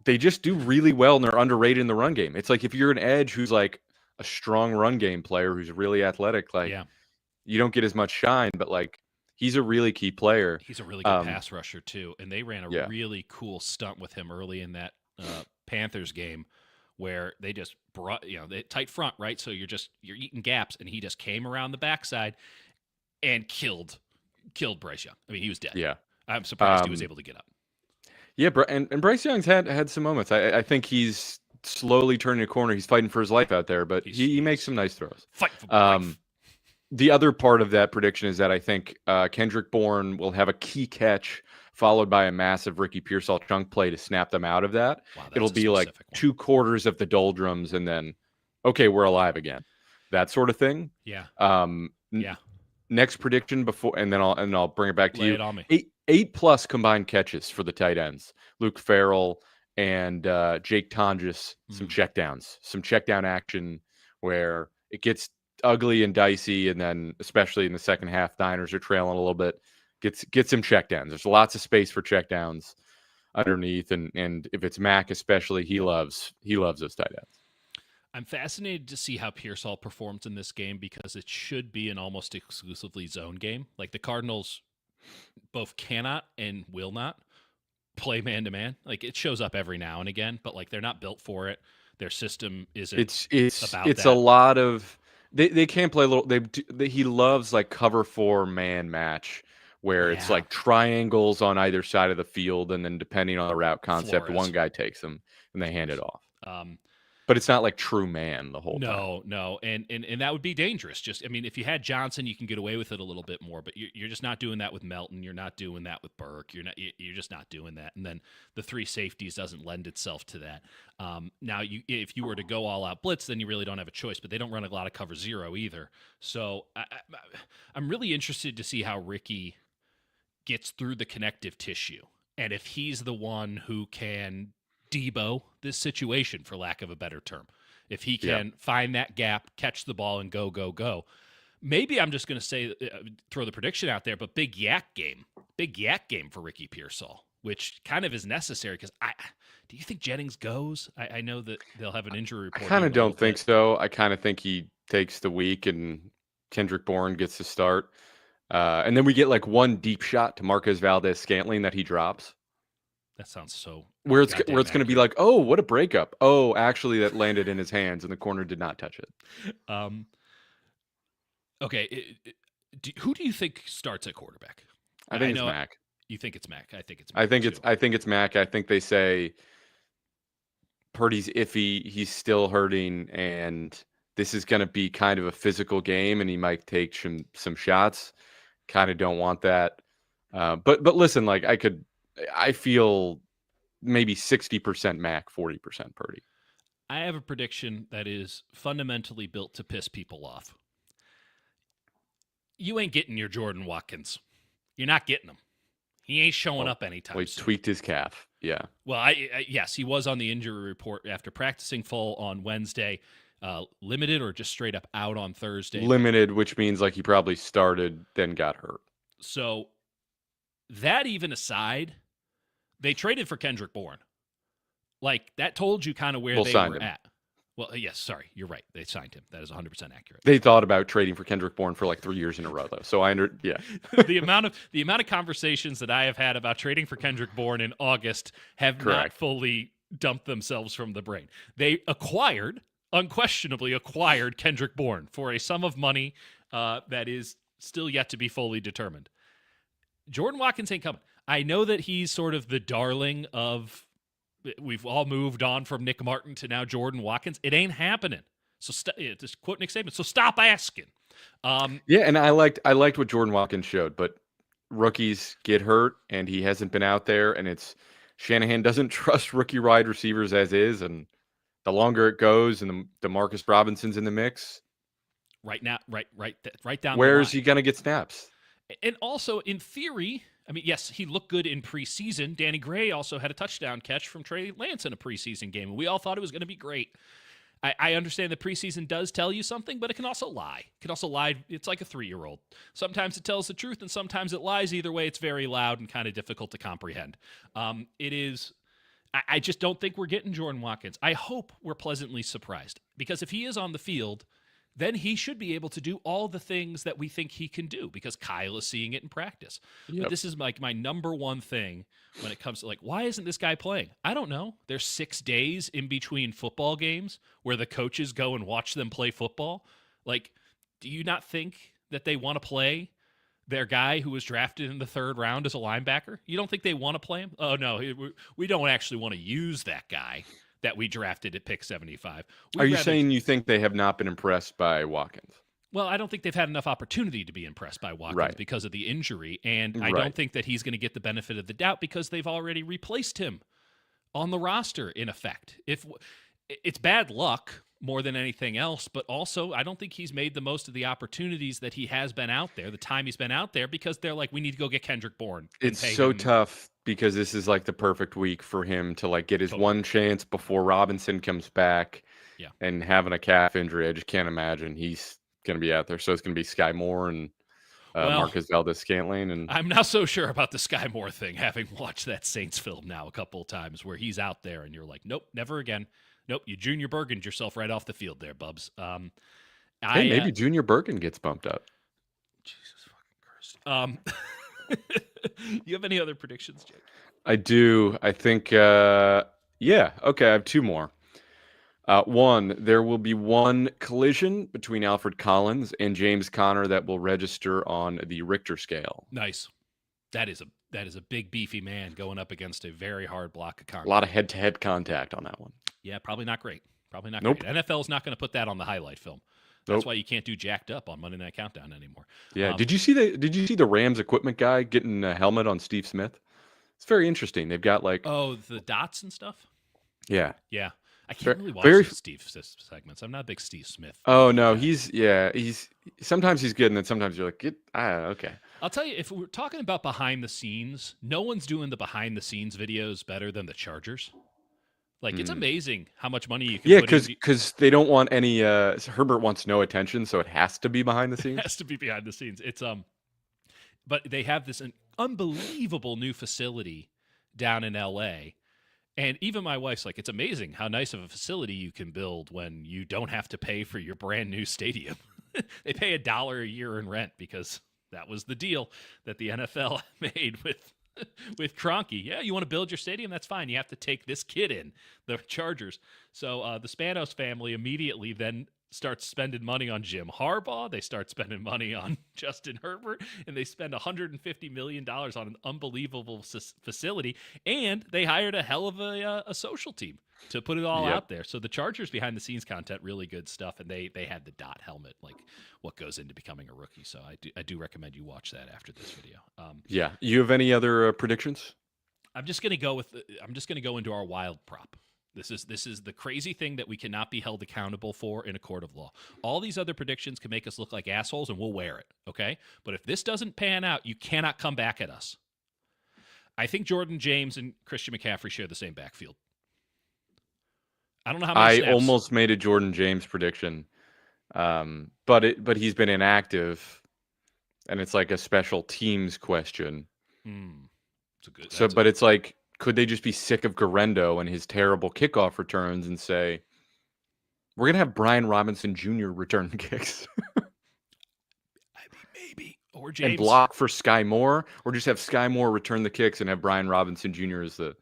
[SPEAKER 2] they just do really well, and they're underrated in the run game. It's like if you're an edge who's like a strong run game player who's really athletic, like you don't get as much shine, but like he's a really key player.
[SPEAKER 1] He's a really good pass rusher too, and they ran a really cool stunt with him early in that Panthers game, where they just brought, the tight front, right? So you're eating gaps, and he just came around the backside and killed Bryce Young. I mean, he was dead.
[SPEAKER 2] Yeah.
[SPEAKER 1] I'm surprised he was able to get up.
[SPEAKER 2] Yeah, and Bryce Young's had some moments. I think he's slowly turning a corner. He's fighting for his life out there, but he makes some nice throws.
[SPEAKER 1] Fight for life.
[SPEAKER 2] The other part of that prediction is that I think Kendrick Bourne will have a key catch followed by a massive Ricky Pearsall chunk play to snap them out of that.
[SPEAKER 1] Wow,
[SPEAKER 2] it'll be like 2 quarters of the doldrums and then, okay, we're alive again. That sort of thing.
[SPEAKER 1] Yeah.
[SPEAKER 2] Next prediction before, and then I'll bring it back to
[SPEAKER 1] Lay
[SPEAKER 2] you.
[SPEAKER 1] It on me.
[SPEAKER 2] 8+ combined catches for the tight ends. Luke Farrell and Jake Tonjes, some checkdowns, some checkdown action where it gets ugly and dicey, and then especially in the second half, Niners are trailing a little bit. Get some checkdowns. There's lots of space for checkdowns. underneath, and if it's Mac especially, he loves those tight ends.
[SPEAKER 1] I'm fascinated to see how Pearsall performs in this game because it should be an almost exclusively zone game. Like the Cardinals both cannot and will not play man-to-man. Like it shows up every now and again, but like they're not built for it. Their system isn't about
[SPEAKER 2] it's
[SPEAKER 1] that.
[SPEAKER 2] a lot of they can't play a little. He loves like cover 4 man match where it's
[SPEAKER 1] Yeah.
[SPEAKER 2] like triangles on either side of the field, and then depending on the route concept,
[SPEAKER 1] Flores.
[SPEAKER 2] one guy takes them and they hand it off.
[SPEAKER 1] Um,
[SPEAKER 2] But it's not like true man the whole time.
[SPEAKER 1] No, and that would be dangerous. Just, I mean, if you had Johnson, you can get away with it a little bit more. But you're just not doing that with Melton. You're not doing that with Burke. You're just not doing that. And then the 3 safeties doesn't lend itself to that. Now, if you were to go all out blitz, then you really don't have a choice. But they don't run a lot of cover 0 either. So I'm really interested to see how Ricky gets through the connective tissue, and if he's the one who can Debo this situation, for lack of a better term. If he can find that gap, catch the ball, and go. Maybe I'm just going to say, throw the prediction out there, but big yak game for Ricky Pearsall, which kind of is necessary because do you think Jennings goes? I know that they'll have an injury report.
[SPEAKER 2] I kind of don't think so. I kind of think he takes the week and Kendrick Bourne gets to start. And then we get like one deep shot to Marquez Valdes-Scantling that he drops.
[SPEAKER 1] That sounds so.
[SPEAKER 2] Where it's going to be like, oh, what a breakup. Oh, actually, that landed in his hands, and the corner did not touch it.
[SPEAKER 1] Okay, who do you think starts at quarterback?
[SPEAKER 2] I think it's Mac.
[SPEAKER 1] You think it's Mac? I think it's Mac.
[SPEAKER 2] I think it's Mac. I think they say Purdy's iffy. He's still hurting, and this is going to be kind of a physical game, and he might take some shots. Kind of don't want that. But listen, like I feel maybe 60% Mac, 40% Purdy.
[SPEAKER 1] I have a prediction that is fundamentally built to piss people off. You ain't getting your Jordan Watkins. You're not getting him. He ain't showing up anytime
[SPEAKER 2] soon. He tweaked his calf. Yeah.
[SPEAKER 1] Well, yes, he was on the injury report after practicing full on Wednesday. Limited or just straight up out on Thursday?
[SPEAKER 2] Limited, which means like he probably started, then got hurt.
[SPEAKER 1] So that even aside, they traded for Kendrick Bourne. Like, that told you kind of where they were at. Well, yes, sorry, you're right. They signed him. That is 100% accurate.
[SPEAKER 2] They thought about trading for Kendrick Bourne for like 3 years in a row, though. So
[SPEAKER 1] the amount of conversations that I have had about trading for Kendrick Bourne in August have not fully dumped themselves from the brain. They unquestionably acquired Kendrick Bourne for a sum of money that is still yet to be fully determined. Jordan Watkins ain't coming. I know that he's sort of the darling of, we've all moved on from Nick Martin to now Jordan Watkins. It ain't happening. So just quote Nick Saban. So stop asking.
[SPEAKER 2] And I liked what Jordan Watkins showed, but rookies get hurt and he hasn't been out there, and it's Shanahan doesn't trust rookie wide receivers as is, and the longer it goes and the Marcus Robinson's in the mix.
[SPEAKER 1] Right now, right down.
[SPEAKER 2] Where's he going to get snaps?
[SPEAKER 1] And also, in theory, I mean, yes, he looked good in preseason. Danny Gray also had a touchdown catch from Trey Lance in a preseason game, and we all thought it was going to be great. I understand that preseason does tell you something, but it can also lie. It can also lie. It's like a 3-year-old. Sometimes it tells the truth, and sometimes it lies. Either way, it's very loud and kind of difficult to comprehend. It is. I just don't think we're getting Jordan Watkins. I hope we're pleasantly surprised, because if he is on the field, then he should be able to do all the things that we think he can do, because Kyle is seeing it in practice. Yep. But this is like my number one thing when it comes to, like, why isn't this guy playing? I don't know. There's 6 days in between football games where the coaches go and watch them play football. Like, do you not think that they want to play their guy who was drafted in the 3rd round as a linebacker? You don't think they want to play him? Oh, no, we don't actually want to use that guy that we drafted at pick 75.
[SPEAKER 2] Are you saying you think they have not been impressed by Watkins?
[SPEAKER 1] Well, I don't think they've had enough opportunity to be impressed by Watkins because of the injury, and I don't think that he's going to get the benefit of the doubt because they've already replaced him on the roster, in effect. If it's bad luck more than anything else, but also I don't think he's made the most of the opportunities that he has been out there, the time he's been out there, because they're like, we need to go get Kendrick Bourne.
[SPEAKER 2] It's so tough because this is like the perfect week for him to like get his one chance before Robinson comes back and having a calf injury. I just can't imagine he's going to be out there. So it's going to be Sky Moore and
[SPEAKER 1] Well,
[SPEAKER 2] Marcus Valdez-Scantling. And
[SPEAKER 1] I'm not so sure about the Sky Moore thing, having watched that Saints film now a couple of times where he's out there and you're like, nope, never again. Nope, you Junior Bergened yourself right off the field there, Bubs.
[SPEAKER 2] hey, maybe Junior Bergen gets bumped up.
[SPEAKER 1] Jesus fucking Christ. You have any other predictions, Jake?
[SPEAKER 2] I do. I think, yeah. Okay, I have two more. One, there will be one collision between Alfred Collins and James Conner that will register on the Richter scale.
[SPEAKER 1] Nice. That is a big beefy man going up against a very hard block of concrete.
[SPEAKER 2] A lot of head-to-head contact on that one.
[SPEAKER 1] Yeah, probably not great. Probably not
[SPEAKER 2] Nope.
[SPEAKER 1] great. NFL's not going to put that on the highlight film. That's why you can't do jacked up on Monday Night Countdown anymore.
[SPEAKER 2] Yeah. Did you see the Rams equipment guy getting a helmet on Steve Smith? It's very interesting. They've got like
[SPEAKER 1] the dots and stuff.
[SPEAKER 2] Yeah.
[SPEAKER 1] I can't really watch the Steve segments. I'm not a big Steve Smith.
[SPEAKER 2] Oh no, he's sometimes he's good and then sometimes you're like, okay.
[SPEAKER 1] I'll tell you, if we're talking about behind the scenes, no one's doing the behind the scenes videos better than the Chargers. Like it's amazing how much money you can put
[SPEAKER 2] because they don't want any Herbert wants no attention, so it has to be behind the scenes.
[SPEAKER 1] It has to be behind the scenes. It's but they have this unbelievable new facility down in LA. And even my wife's like, it's amazing how nice of a facility you can build when you don't have to pay for your brand new stadium. They pay $1 a year in rent because that was the deal that the NFL made with Kroenke. Yeah, you want to build your stadium? That's fine. You have to take this kid in, the Chargers. So the Spanos family immediately then starts spending money on Jim Harbaugh. They start spending money on Justin Herbert, and they spend $150 million on an unbelievable facility. And they hired a hell of a social team to put it all out there. So the Chargers behind the scenes content, really good stuff. And they had the dot helmet, like what goes into becoming a rookie. So I do recommend you watch that after this video.
[SPEAKER 2] Yeah. You have any other predictions?
[SPEAKER 1] I'm just going to go into our wild prop. This is the crazy thing that we cannot be held accountable for in a court of law. All these other predictions can make us look like assholes, and we'll wear it, okay? But if this doesn't pan out, you cannot come back at us. I think Jordan James and Christian McCaffrey share the same backfield. I don't know how many snaps.
[SPEAKER 2] Almost made a Jordan James prediction, but he's been inactive, and it's like a special teams question. It's like, could they just be sick of Garendo and his terrible kickoff returns and say, we're going to have Brian Robinson Jr. return kicks?
[SPEAKER 1] I mean, maybe. Or James.
[SPEAKER 2] And block for Sky Moore? Or just have Sky Moore return the kicks and have Brian Robinson Jr. as the...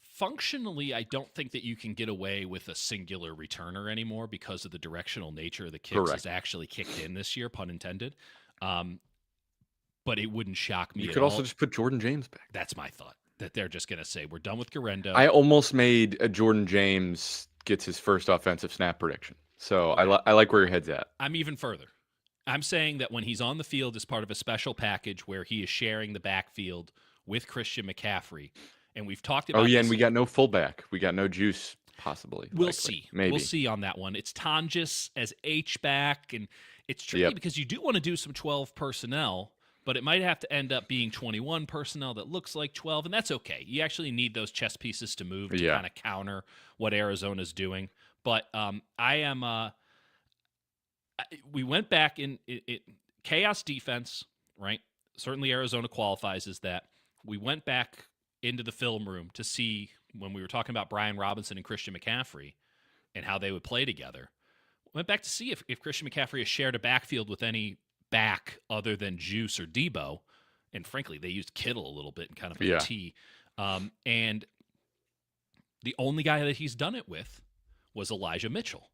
[SPEAKER 1] Functionally, I don't think that you can get away with a singular returner anymore because of the directional nature of the kicks is actually kicked in this year, pun intended. But it wouldn't shock me
[SPEAKER 2] You
[SPEAKER 1] at
[SPEAKER 2] could
[SPEAKER 1] all.
[SPEAKER 2] also just put Jordan James back.
[SPEAKER 1] That's my thought. That they're just going to say, we're done with Garendo.
[SPEAKER 2] I almost made a Jordan James gets his first offensive snap prediction. So I like where your head's at.
[SPEAKER 1] I'm even further. I'm saying that when he's on the field as part of a special package where he is sharing the backfield with Christian McCaffrey, and we've talked about
[SPEAKER 2] and we got no fullback. We got no juice, possibly.
[SPEAKER 1] We'll see.
[SPEAKER 2] Maybe.
[SPEAKER 1] We'll see on that one. It's Tonjes as H-back, and it's tricky because you do want to do some 12 personnel, but it might have to end up being 21 personnel that looks like 12, and that's okay. You actually need those chess pieces to move to kind of counter what Arizona's doing. But we went back in chaos defense, right? Certainly Arizona qualifies as that. We went back into the film room to see when we were talking about Brian Robinson and Christian McCaffrey and how they would play together. Went back to see if Christian McCaffrey has shared a backfield with any back other than Juice or Debo, and frankly they used Kittle a little bit in kind of a T, and the only guy that he's done it with was Elijah Mitchell.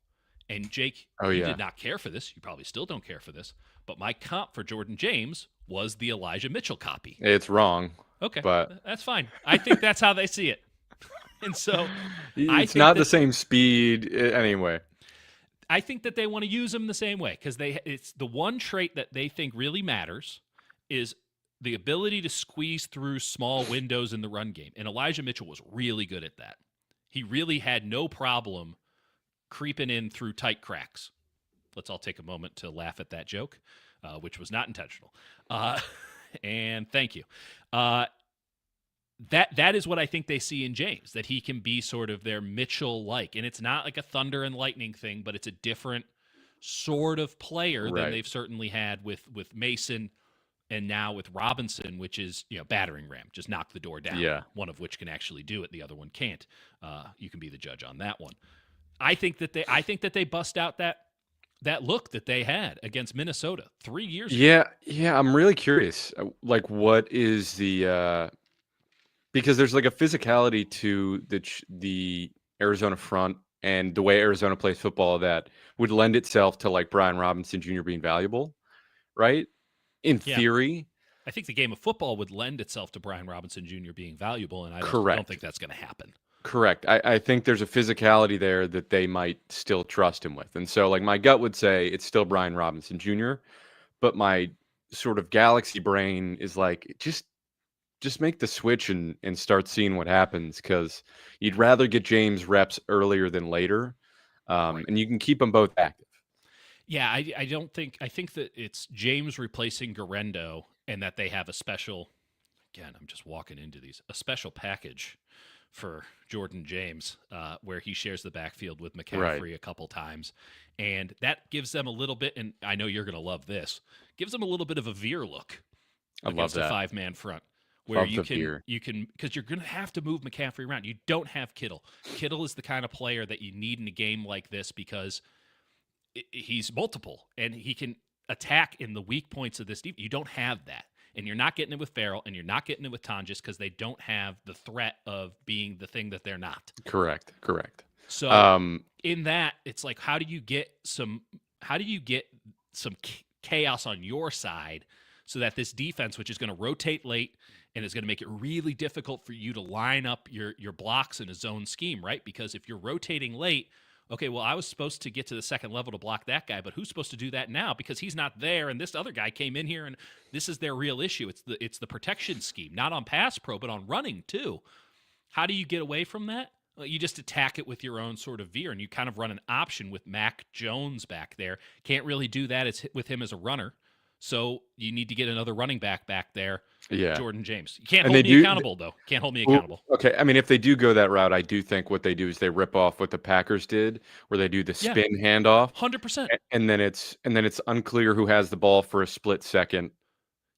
[SPEAKER 1] And Jake, you did not care for this, you probably still don't care for this, but my comp for Jordan James was the Elijah Mitchell copy.
[SPEAKER 2] It's wrong.
[SPEAKER 1] Okay,
[SPEAKER 2] but
[SPEAKER 1] that's fine. I think that's how they see it. And so
[SPEAKER 2] it's not the same speed anyway.
[SPEAKER 1] I think that they want to use him the same way because it's the one trait that they think really matters is the ability to squeeze through small windows in the run game. And Elijah Mitchell was really good at that. He really had no problem creeping in through tight cracks. Let's all take a moment to laugh at that joke, which was not intentional. And thank you. That is what I think they see in James, that he can be sort of their Mitchell-like. And it's not like a thunder and lightning thing, but it's a different sort of player than
[SPEAKER 2] Right.
[SPEAKER 1] they've certainly had with Mason and now with Robinson, which is, battering ram, just knock the door down.
[SPEAKER 2] Yeah.
[SPEAKER 1] One of which can actually do it, the other one can't. You can be the judge on that one. I think that they bust out that look that they had against Minnesota 3 years ago.
[SPEAKER 2] Yeah, I'm really curious. Like, what is the because there's like a physicality to the Arizona front and the way Arizona plays football that would lend itself to like Brian Robinson Jr. being valuable, right? In
[SPEAKER 1] Yeah.
[SPEAKER 2] theory,
[SPEAKER 1] I think the game of football would lend itself to Brian Robinson Jr. being valuable, and I don't
[SPEAKER 2] correct.
[SPEAKER 1] think that's going to happen.
[SPEAKER 2] Correct. I think there's a physicality there that they might still trust him with. And so, like, my gut would say it's still Brian Robinson Jr., but my sort of galaxy brain is like, just make the switch and start seeing what happens, because you'd rather get James reps earlier than later,
[SPEAKER 1] Right.
[SPEAKER 2] and you can keep them both active.
[SPEAKER 1] Yeah, I don't think I think that it's James replacing Garendo, and that they have a special. Again, I'm just walking into a special package for Jordan James, where he shares the backfield with McCaffrey a couple times, and that gives them a little bit. And I know you're going to love this. Gives them a little bit of a veer look
[SPEAKER 2] I love
[SPEAKER 1] against a
[SPEAKER 2] that.
[SPEAKER 1] 5-man front, where
[SPEAKER 2] Love
[SPEAKER 1] you
[SPEAKER 2] the veer.
[SPEAKER 1] can because you're going to have to move McCaffrey around. You don't have Kittle. Kittle is the kind of player that you need in a game like this because he's multiple and he can attack in the weak points of this defense. You don't have that. And you're not getting it with Farrell, and you're not getting it with Tonjes because they don't have the threat of being the thing that they're not.
[SPEAKER 2] Correct.
[SPEAKER 1] So in that, it's like, how do you get some chaos on your side so that this defense, which is going to rotate late and is going to make it really difficult for you to line up your blocks in a zone scheme, right? Because if you're rotating late, okay, well, I was supposed to get to the second level to block that guy, but who's supposed to do that now? Because he's not there, and this other guy came in here, and this is their real issue. It's the protection scheme, not on pass pro, but on running too. How do you get away from that? Well, you just attack it with your own sort of veer, and you kind of run an option with Mac Jones back there. Can't really do that with him as a runner. So you need to get another running back there.
[SPEAKER 2] Yeah.
[SPEAKER 1] Jordan James. You can't hold me accountable, though. Can't hold me accountable.
[SPEAKER 2] Okay. I mean, if they do go that route, I do think what they do is they rip off what the Packers did, where they do the spin handoff.
[SPEAKER 1] 100%.
[SPEAKER 2] And then it's unclear who has the ball for a split second.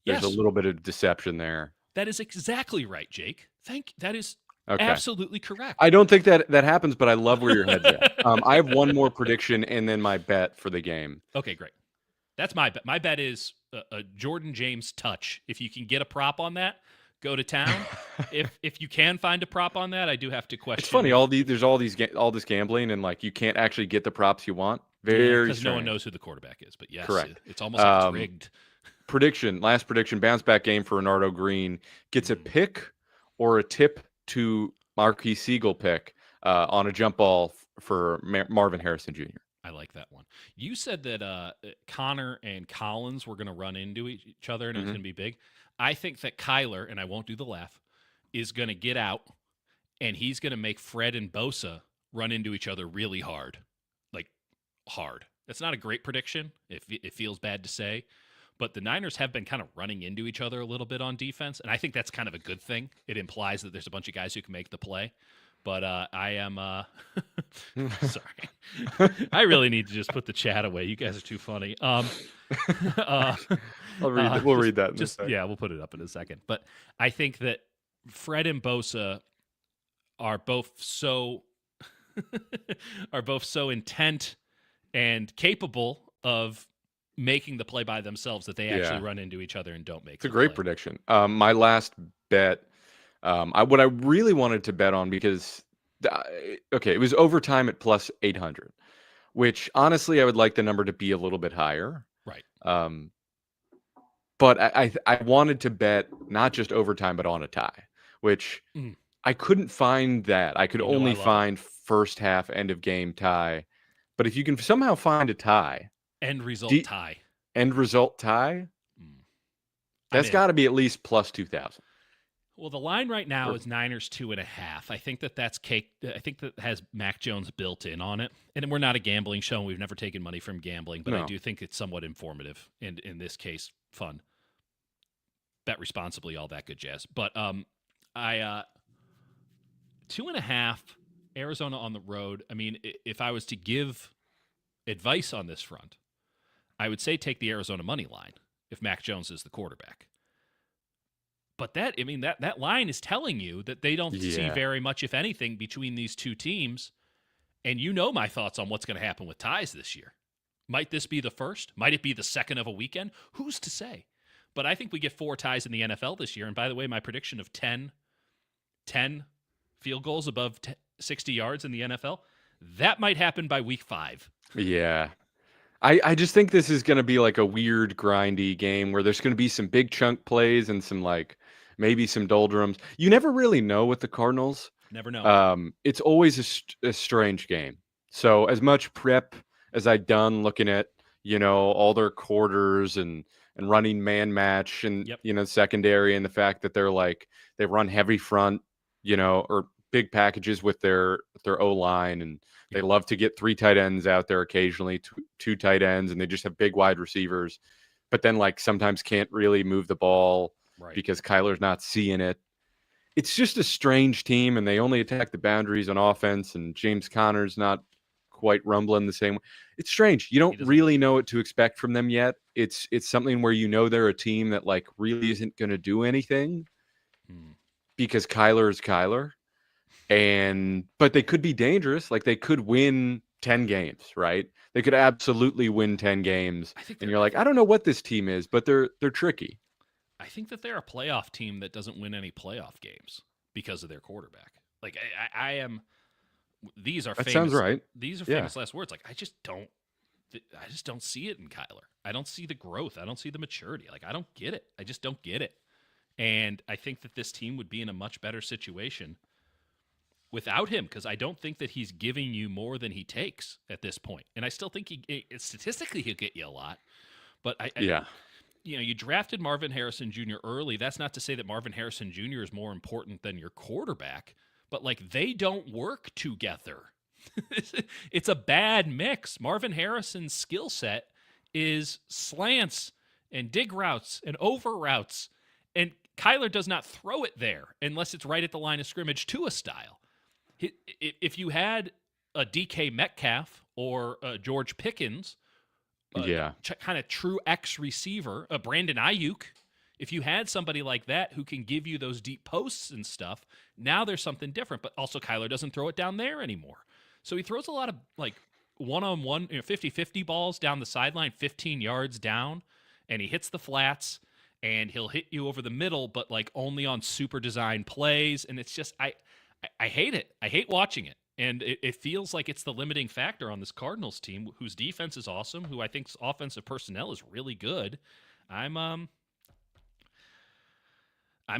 [SPEAKER 2] There's a little bit of deception there.
[SPEAKER 1] That is exactly right, Jake. That is absolutely correct.
[SPEAKER 2] I don't think that happens, but I love where your head's at. I have one more prediction and then my bet for the game.
[SPEAKER 1] Okay, great. That's my bet. My bet is a Jordan James touch. If you can get a prop on that, go to town. if you can find a prop on that, I do have to question.
[SPEAKER 2] It's funny. There's all this gambling, and like you can't actually get the props you want. Very
[SPEAKER 1] because no one knows who the quarterback is. But yes,
[SPEAKER 2] correct.
[SPEAKER 1] It's almost like it's rigged.
[SPEAKER 2] Last prediction, bounce back game for Renardo Green. Gets a pick or a tip to Marquis Siegel pick on a jump ball for Marvin Harrison Jr.
[SPEAKER 1] I like that one. You said that Connor and Collins were going to run into each other and it was going to be big. I think that Kyler, and I won't do the laugh, is going to get out and he's going to make Fred and Bosa run into each other really hard. Like, hard. That's not a great prediction. It feels bad to say. But the Niners have been kind of running into each other a little bit on defense, and I think that's kind of a good thing. It implies that there's a bunch of guys who can make the play. But I am sorry. I really need to just put the chat away. You guys are too funny.
[SPEAKER 2] We'll read that in a second.
[SPEAKER 1] Yeah, we'll put it up in a second. But I think that Fred and Bosa are both so intent and capable of making the play by themselves that they actually run into each other and don't make.
[SPEAKER 2] It's a great prediction. My last bet. What I really wanted to bet on, because it was overtime at plus 800, which honestly I would like the number to be a little bit higher.
[SPEAKER 1] Right.
[SPEAKER 2] But I wanted to bet not just overtime but on a tie, which I couldn't find that. I could only find first half end of game tie. But if you can somehow find a tie, end result tie, that's got to be at least plus 2,000.
[SPEAKER 1] Well, the line right now is Niners 2.5. I think that's cake. I think that has Mac Jones built in on it. And we're not a gambling show, and we've never taken money from gambling, but I do think it's somewhat informative, and in this case, fun. Bet responsibly, all that good jazz. But 2.5, Arizona on the road. I mean, if I was to give advice on this front, I would say take the Arizona money line if Mac Jones is the quarterback. But that line is telling you that they don't see very much, if anything, between these two teams. And you know my thoughts on what's going to happen with ties this year. Might this be the first? Might it be the second of a weekend? Who's to say? But I think we get 4 ties in the NFL this year. And by the way, my prediction of 10 field goals above 60 yards in the NFL, that might happen by week 5.
[SPEAKER 2] Yeah. I just think this is going to be like a weird, grindy game where there's going to be some big chunk plays and some maybe some doldrums. You never really know with the Cardinals.
[SPEAKER 1] Never know.
[SPEAKER 2] It's always a strange game. So as much prep as I've done looking at, all their quarters and running man match and, secondary and the fact that they run heavy front, or big packages with their O-line, and they love to get 3 tight ends out there occasionally, two tight ends, and they just have big wide receivers, but then sometimes can't really move the ball because Kyler's not seeing it. It's just a strange team, and they only attack the boundaries on offense, and James Conner's not quite rumbling the same way. It's strange. You don't really know what to expect from them yet. It's something where they're a team that really isn't going to do anything because Kyler is Kyler. But they could be dangerous. They could win 10 games, right? They could absolutely win 10 games. And you're I don't know what this team is, but they're tricky.
[SPEAKER 1] I think that they're a playoff team that doesn't win any playoff games because of their quarterback. I am. These are
[SPEAKER 2] that
[SPEAKER 1] famous.
[SPEAKER 2] Sounds right.
[SPEAKER 1] These are famous last words. I just don't see it in Kyler. I don't see the growth. I don't see the maturity. I don't get it. I just don't get it. And I think that this team would be in a much better situation without him, because I don't think that he's giving you more than he takes at this point. And I still think statistically he'll get you a lot. But you drafted Marvin Harrison Jr. early. That's not to say that Marvin Harrison Jr. is more important than your quarterback, but they don't work together. It's a bad mix. Marvin Harrison's skill set is slants and dig routes and over routes, and Kyler does not throw it there unless it's right at the line of scrimmage to a style. If you had a DK Metcalf or George Pickens, kind of true X receiver, a Brandon Ayuk, if you had somebody like that who can give you those deep posts and stuff, now there's something different. But also Kyler doesn't throw it down there anymore. So he throws a lot of one-on-one, 50-50 balls down the sideline, 15 yards down, and he hits the flats, and he'll hit you over the middle, but only on super designed plays. And it's just, I hate it. I hate watching it. And it feels like it's the limiting factor on this Cardinals team, whose defense is awesome, who I think's offensive personnel is really good. I'm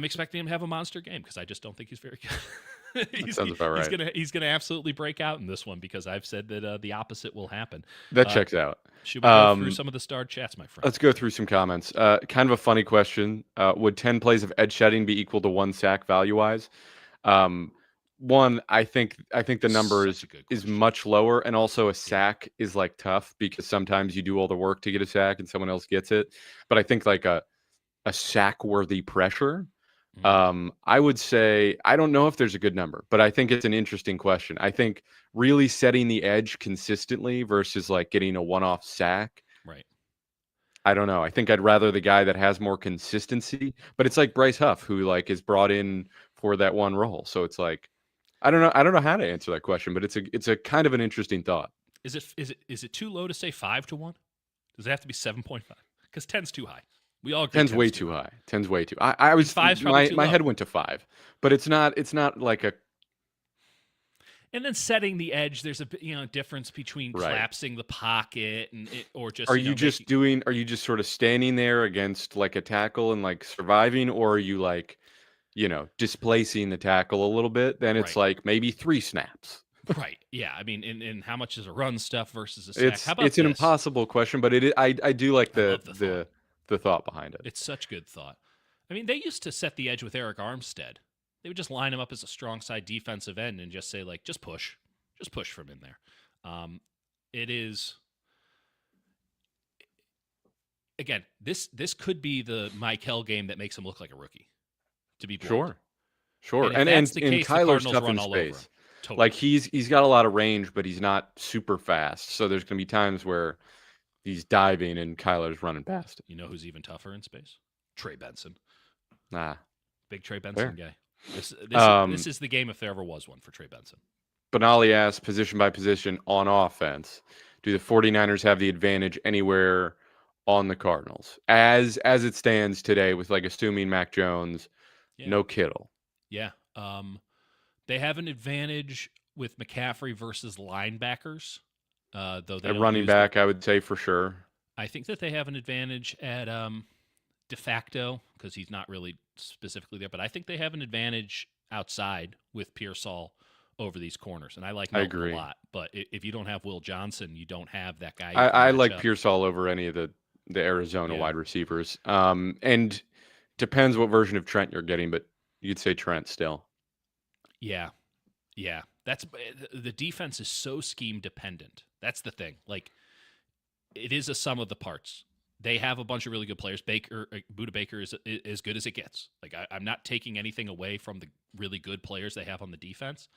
[SPEAKER 1] expecting him to have a monster game because I just don't think he's very good.
[SPEAKER 2] Sounds about right.
[SPEAKER 1] He's gonna absolutely break out in this one because I've said that the opposite will happen.
[SPEAKER 2] That checks out.
[SPEAKER 1] Should we go through some of the starred chats, my friend?
[SPEAKER 2] Let's go through some comments. Kind of a funny question. Would 10 plays of edge shedding be equal to 1 sack value-wise? One, I think the number is much lower, and also a sack is tough because sometimes you do all the work to get a sack and someone else gets it. But I think a sack-worthy pressure, I would say, I don't know if there's a good number, but I think it's an interesting question. I think really setting the edge consistently versus getting a one-off sack.
[SPEAKER 1] Right.
[SPEAKER 2] I don't know. I think I'd rather the guy that has more consistency, but it's like Bryce Huff, who is brought in for that one role. So it's I don't know how to answer that question, but it's a kind of an interesting thought.
[SPEAKER 1] Is it too low to say 5-1? Does it have to be 7.5? Because 10's too high. We all agree
[SPEAKER 2] 10's way too high. 10's way too. I was
[SPEAKER 1] 5's
[SPEAKER 2] my head went to 5, but it's not like a.
[SPEAKER 1] And then setting the edge, there's a difference between collapsing the pocket or just.
[SPEAKER 2] Are you just sort of standing there against a tackle and surviving, or are you displacing the tackle a little bit? Then it's maybe 3 snaps.
[SPEAKER 1] Right. Yeah. I mean, and how much is a run stuff versus a sack? How about
[SPEAKER 2] it's an impossible question, but I do like the thought behind it.
[SPEAKER 1] It's such good thought. I mean, they used to set the edge with Eric Armstead. They would just line him up as a strong side defensive end and just say just push from in there. It is. Again, this could be the Mikel game that makes him look like a rookie. To be blunt.
[SPEAKER 2] Sure. And
[SPEAKER 1] Kyler's
[SPEAKER 2] tough in space.
[SPEAKER 1] Totally.
[SPEAKER 2] Like he's got a lot of range, but he's not super fast. So there's going to be times where he's diving and Kyler's running past him.
[SPEAKER 1] You know who's even tougher in space? Trey Benson.
[SPEAKER 2] Nah,
[SPEAKER 1] Big Trey Benson
[SPEAKER 2] fair.
[SPEAKER 1] guy. This is the game if there ever was one for Trey Benson.
[SPEAKER 2] Benali asks, position by position on offense, do the 49ers have the advantage anywhere on the Cardinals? As it stands today, with like assuming Mac Jones, no Kittle.
[SPEAKER 1] Yeah. They have an advantage with McCaffrey versus linebackers. Though they
[SPEAKER 2] At running back, I would say for sure.
[SPEAKER 1] I think that they have an advantage at de facto because he's not really specifically there, but I think they have an advantage outside with Pearsall over these corners, and I like Melton a lot. But if you don't have Will Johnson, you don't have that guy.
[SPEAKER 2] I like Pearsall over any of the Arizona wide receivers. And depends what version of Trent you're getting, but you'd say Trent still.
[SPEAKER 1] Yeah. That's the defense is so scheme dependent. That's the thing. Like, it is a sum of the parts. They have a bunch of really good players. Buda Baker is as good as it gets. Like, I'm not taking anything away from the really good players they have on the defense,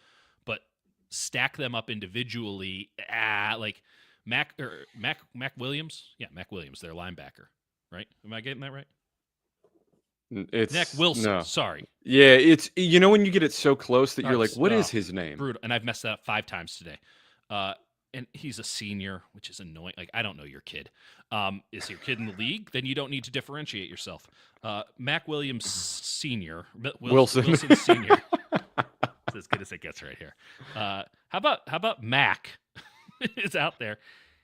[SPEAKER 1] but stack them up individually. Like Mac Williams. Yeah, Mac Williams, their linebacker, right? Am I getting that right?
[SPEAKER 2] It's
[SPEAKER 1] Mac Wilson.
[SPEAKER 2] No.
[SPEAKER 1] Sorry.
[SPEAKER 2] Yeah, it's when you get it so close that you're like, what is his name?
[SPEAKER 1] Brutal. And I've messed that up 5 times today. And he's a senior, which is annoying. Like, I don't know your kid. Is your kid in the league? Then you don't need to differentiate yourself. Mac Williams Senior. Wilson Senior. It's as good as it gets right here. How about Mac is out there?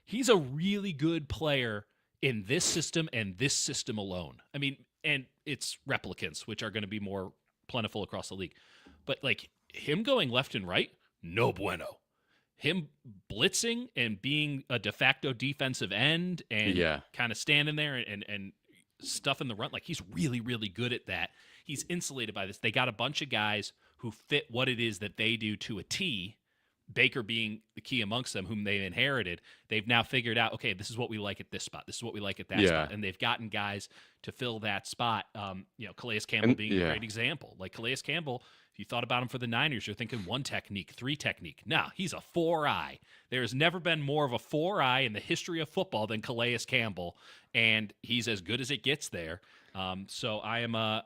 [SPEAKER 1] He's a really good player in this system and this system alone. I mean, and it's replicants, which are going to be more plentiful across the league. But like him going left and right, no bueno. Him blitzing and being a de facto defensive end and kind of standing there and stuffing the run, like he's really, really good at that. He's insulated by this. They got a bunch of guys who fit what it is that they do to a T, Baker being the key amongst them, whom they inherited. They've now figured out, okay, this is what we like at this spot. This is what we like at that spot. And they've gotten guys to fill that spot. Calais Campbell being a great example. Like Calais Campbell, if you thought about him for the Niners, you're thinking 1 technique, 3 technique. No, he's a 4-eye. There has never been more of a 4-eye in the history of football than Calais Campbell, and he's as good as it gets there. So I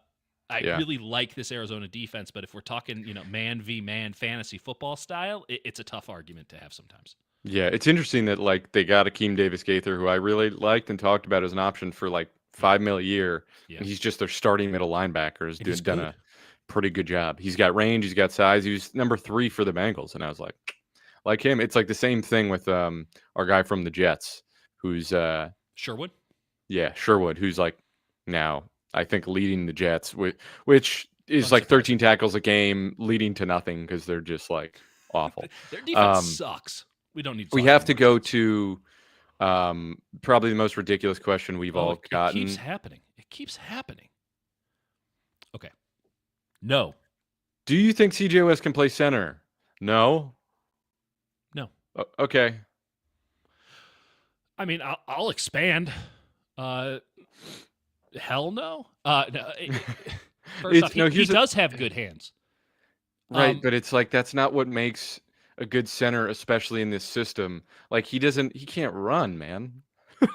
[SPEAKER 1] really like this Arizona defense, but if we're talking, man v man fantasy football style, it's a tough argument to have sometimes.
[SPEAKER 2] Yeah, it's interesting that like they got Akeem Davis-Gaither, who I really liked and talked about as an option for like $5 million a year. Yeah. And he's just their starting middle linebacker. Has done a pretty good job. He's got range, he's got size. He was number 3 for the Bengals, and I was like him. It's like the same thing with our guy from the Jets, who's
[SPEAKER 1] Sherwood.
[SPEAKER 2] Yeah, Sherwood, who's like now I think leading the Jets, which is like 13 tackles a game, leading to nothing because they're just like awful.
[SPEAKER 1] Their defense sucks. We don't need.
[SPEAKER 2] We have to go to probably the most ridiculous question we've all gotten.
[SPEAKER 1] It keeps happening. Okay. No.
[SPEAKER 2] Do you think CJ West can play center? No.
[SPEAKER 1] No.
[SPEAKER 2] Okay.
[SPEAKER 1] I mean, I'll expand. Hell no. No. First off, he does have good hands.
[SPEAKER 2] Right, but it's like that's not what makes a good center, especially in this system. Like he can't run, man.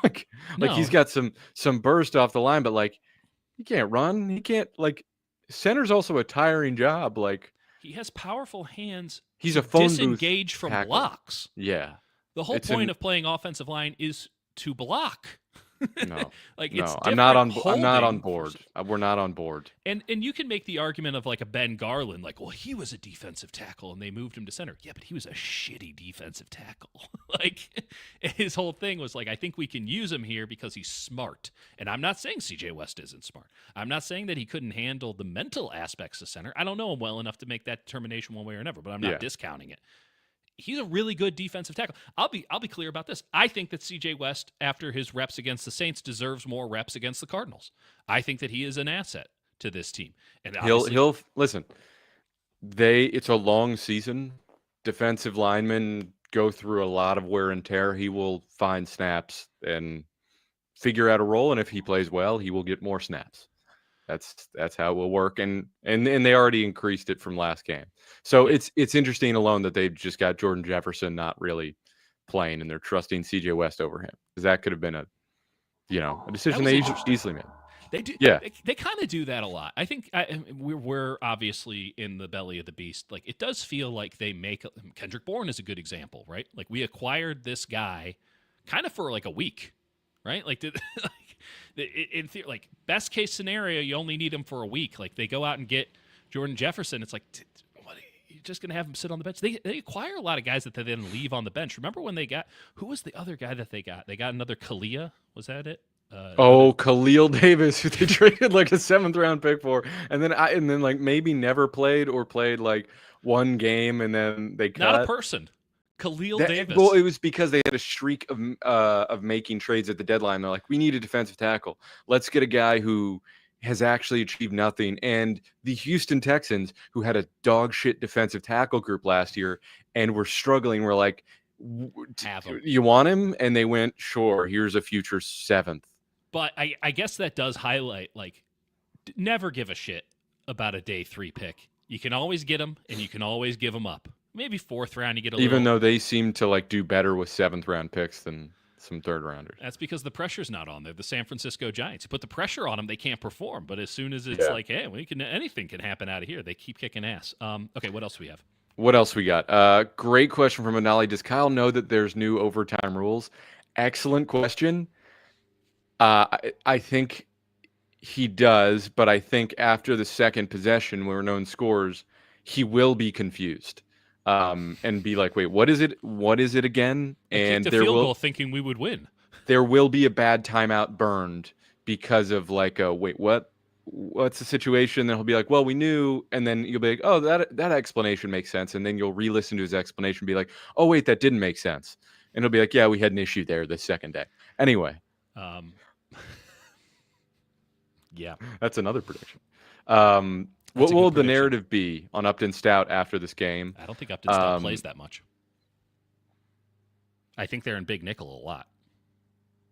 [SPEAKER 2] like he's got some burst off the line, but like he can't run. He can't center's also a tiring job. Like
[SPEAKER 1] he has powerful hands.
[SPEAKER 2] He's a phone
[SPEAKER 1] disengage from
[SPEAKER 2] tackle.
[SPEAKER 1] Blocks.
[SPEAKER 2] Yeah.
[SPEAKER 1] The whole point of playing offensive line is to block.
[SPEAKER 2] No,
[SPEAKER 1] it's
[SPEAKER 2] I'm not on board. We're not on board.
[SPEAKER 1] And you can make the argument of like a Ben Garland, like, well, he was a defensive tackle and they moved him to center. Yeah, but he was a shitty defensive tackle. Like his whole thing was like, I think we can use him here because he's smart. And I'm not saying CJ West isn't smart. I'm not saying that he couldn't handle the mental aspects of center. I don't know him well enough to make that determination one way or another, but I'm not discounting it. He's a really good defensive tackle. I'll be clear about this. I think that CJ West, after his reps against the Saints, deserves more reps against the Cardinals. I think that he is an asset to this team. And
[SPEAKER 2] he'll listen. It's a long season. Defensive linemen go through a lot of wear and tear. He will find snaps and figure out a role, and if he plays well, he will get more snaps. That's how it will work, and they already increased it from last game. So
[SPEAKER 1] Yeah.
[SPEAKER 2] it's interesting alone that they've just got Jordan Jefferson not really playing, and they're trusting CJ West over him, because that could have been a
[SPEAKER 1] That
[SPEAKER 2] decision
[SPEAKER 1] was
[SPEAKER 2] they
[SPEAKER 1] interesting.
[SPEAKER 2] easily made.
[SPEAKER 1] They do.
[SPEAKER 2] Yeah,
[SPEAKER 1] They kind of do that a lot. I think we're obviously in the belly of the beast. Like it does feel like they make Kendrick Bourne is a good example, right? Like we acquired this guy, kind of for like a week, right? Like, in theory, like best case scenario, you only need him for a week. Like they go out and get Jordan Jefferson. It's like, what? You're just gonna have him sit on the bench? They acquire a lot of guys that they then leave on the bench. Remember when they got who was the other guy that they got? They got another Kalia. Was that it? Another
[SPEAKER 2] Khalil Davis, who they traded like a 7th-round pick for, and then like maybe never played, or played like one game and then they
[SPEAKER 1] not a
[SPEAKER 2] cut.
[SPEAKER 1] person. Khalil
[SPEAKER 2] Well,
[SPEAKER 1] Davis.
[SPEAKER 2] it was because they had a streak of making trades at the deadline. They're like, we need a defensive tackle. Let's get a guy who has actually achieved nothing. And the Houston Texans, who had a dog shit defensive tackle group last year and were struggling, were like,
[SPEAKER 1] Have him.
[SPEAKER 2] you want him? And they went, sure, here's a future 7th.
[SPEAKER 1] But I guess that does highlight, like, never give a shit about a day 3 pick. You can always get them, and you can always give them up. Maybe 4th round, you get a
[SPEAKER 2] Even
[SPEAKER 1] little.
[SPEAKER 2] though they seem to like do better with 7th-round picks than some 3rd-rounders.
[SPEAKER 1] That's because the pressure's not on there. The San Francisco Giants. You put the pressure on them, they can't perform. But as soon as it's like, hey, anything can happen out of here, they keep kicking ass. Okay, what else do we have?
[SPEAKER 2] What else we got? Great question from Anali. Does Kyle know that there's new overtime rules? Excellent question. I think he does, but I think after the second possession, where known scores, he will be confused, and be like, "Wait, what is it? What is it again?"
[SPEAKER 1] And kicked a field goal thinking we would win.
[SPEAKER 2] There will be a bad timeout burned because of like a wait, what's the situation? Then he'll be like, well, we knew, and then you'll be like, oh, that explanation makes sense, and then you'll re-listen to his explanation, and be like, oh wait, that didn't make sense, and he'll be like, yeah, we had an issue there the second day. Anyway,
[SPEAKER 1] yeah,
[SPEAKER 2] that's another prediction. What will the narrative be on Upton Stout after this game?
[SPEAKER 1] I don't think Upton Stout plays that much. I think they're in big nickel a lot.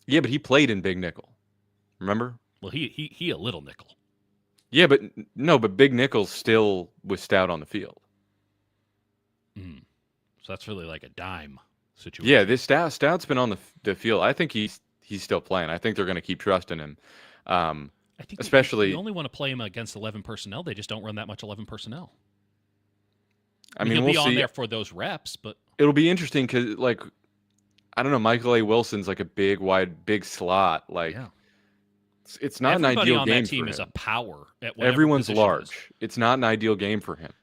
[SPEAKER 2] Yeah, but he played in big nickel. Remember?
[SPEAKER 1] Well, he a little nickel.
[SPEAKER 2] Yeah, but big nickel still was Stout on the field.
[SPEAKER 1] So that's really like a dime situation.
[SPEAKER 2] Yeah, this Stout's been on the field. I think he's still playing. I think they're going to keep trusting him.
[SPEAKER 1] I think
[SPEAKER 2] especially
[SPEAKER 1] you only want to play him against 11 personnel. They just don't run that much 11 personnel.
[SPEAKER 2] I mean,
[SPEAKER 1] he'll
[SPEAKER 2] we'll
[SPEAKER 1] be on
[SPEAKER 2] see.
[SPEAKER 1] there for those reps, but
[SPEAKER 2] it'll be interesting because, like, I don't know, Michael A. Wilson's like a big slot. Like, it's not
[SPEAKER 1] everybody
[SPEAKER 2] an ideal
[SPEAKER 1] on
[SPEAKER 2] game
[SPEAKER 1] that team
[SPEAKER 2] for
[SPEAKER 1] is
[SPEAKER 2] him.
[SPEAKER 1] a power at whatever
[SPEAKER 2] Everyone's
[SPEAKER 1] position
[SPEAKER 2] large. It's not an ideal game for him.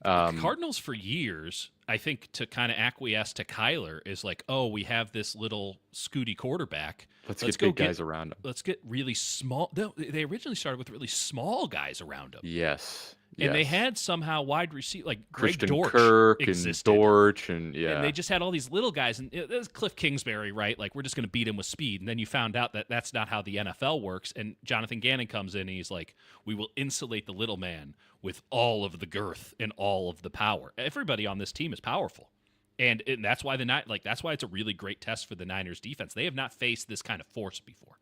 [SPEAKER 1] Cardinals for years, I think, to kind of acquiesce to Kyler is like, oh, we have this little scooty quarterback.
[SPEAKER 2] Let's get big guys around him.
[SPEAKER 1] Let's get really small. They originally started with really small guys around him.
[SPEAKER 2] Yes.
[SPEAKER 1] And they had somehow wide receiver like
[SPEAKER 2] Christian
[SPEAKER 1] Greg Dortch
[SPEAKER 2] Kirk
[SPEAKER 1] existed.
[SPEAKER 2] and Dortch and
[SPEAKER 1] they just had all these little guys. And it was Cliff Kingsbury, right? Like, we're just going to beat him with speed. And then you found out that that's not how the NFL works. And Jonathan Gannon comes in and he's like, we will insulate the little man with all of the girth and all of the power. Everybody on this team is powerful. And that's why that's why it's a really great test for the Niners defense. They have not faced this kind of force before.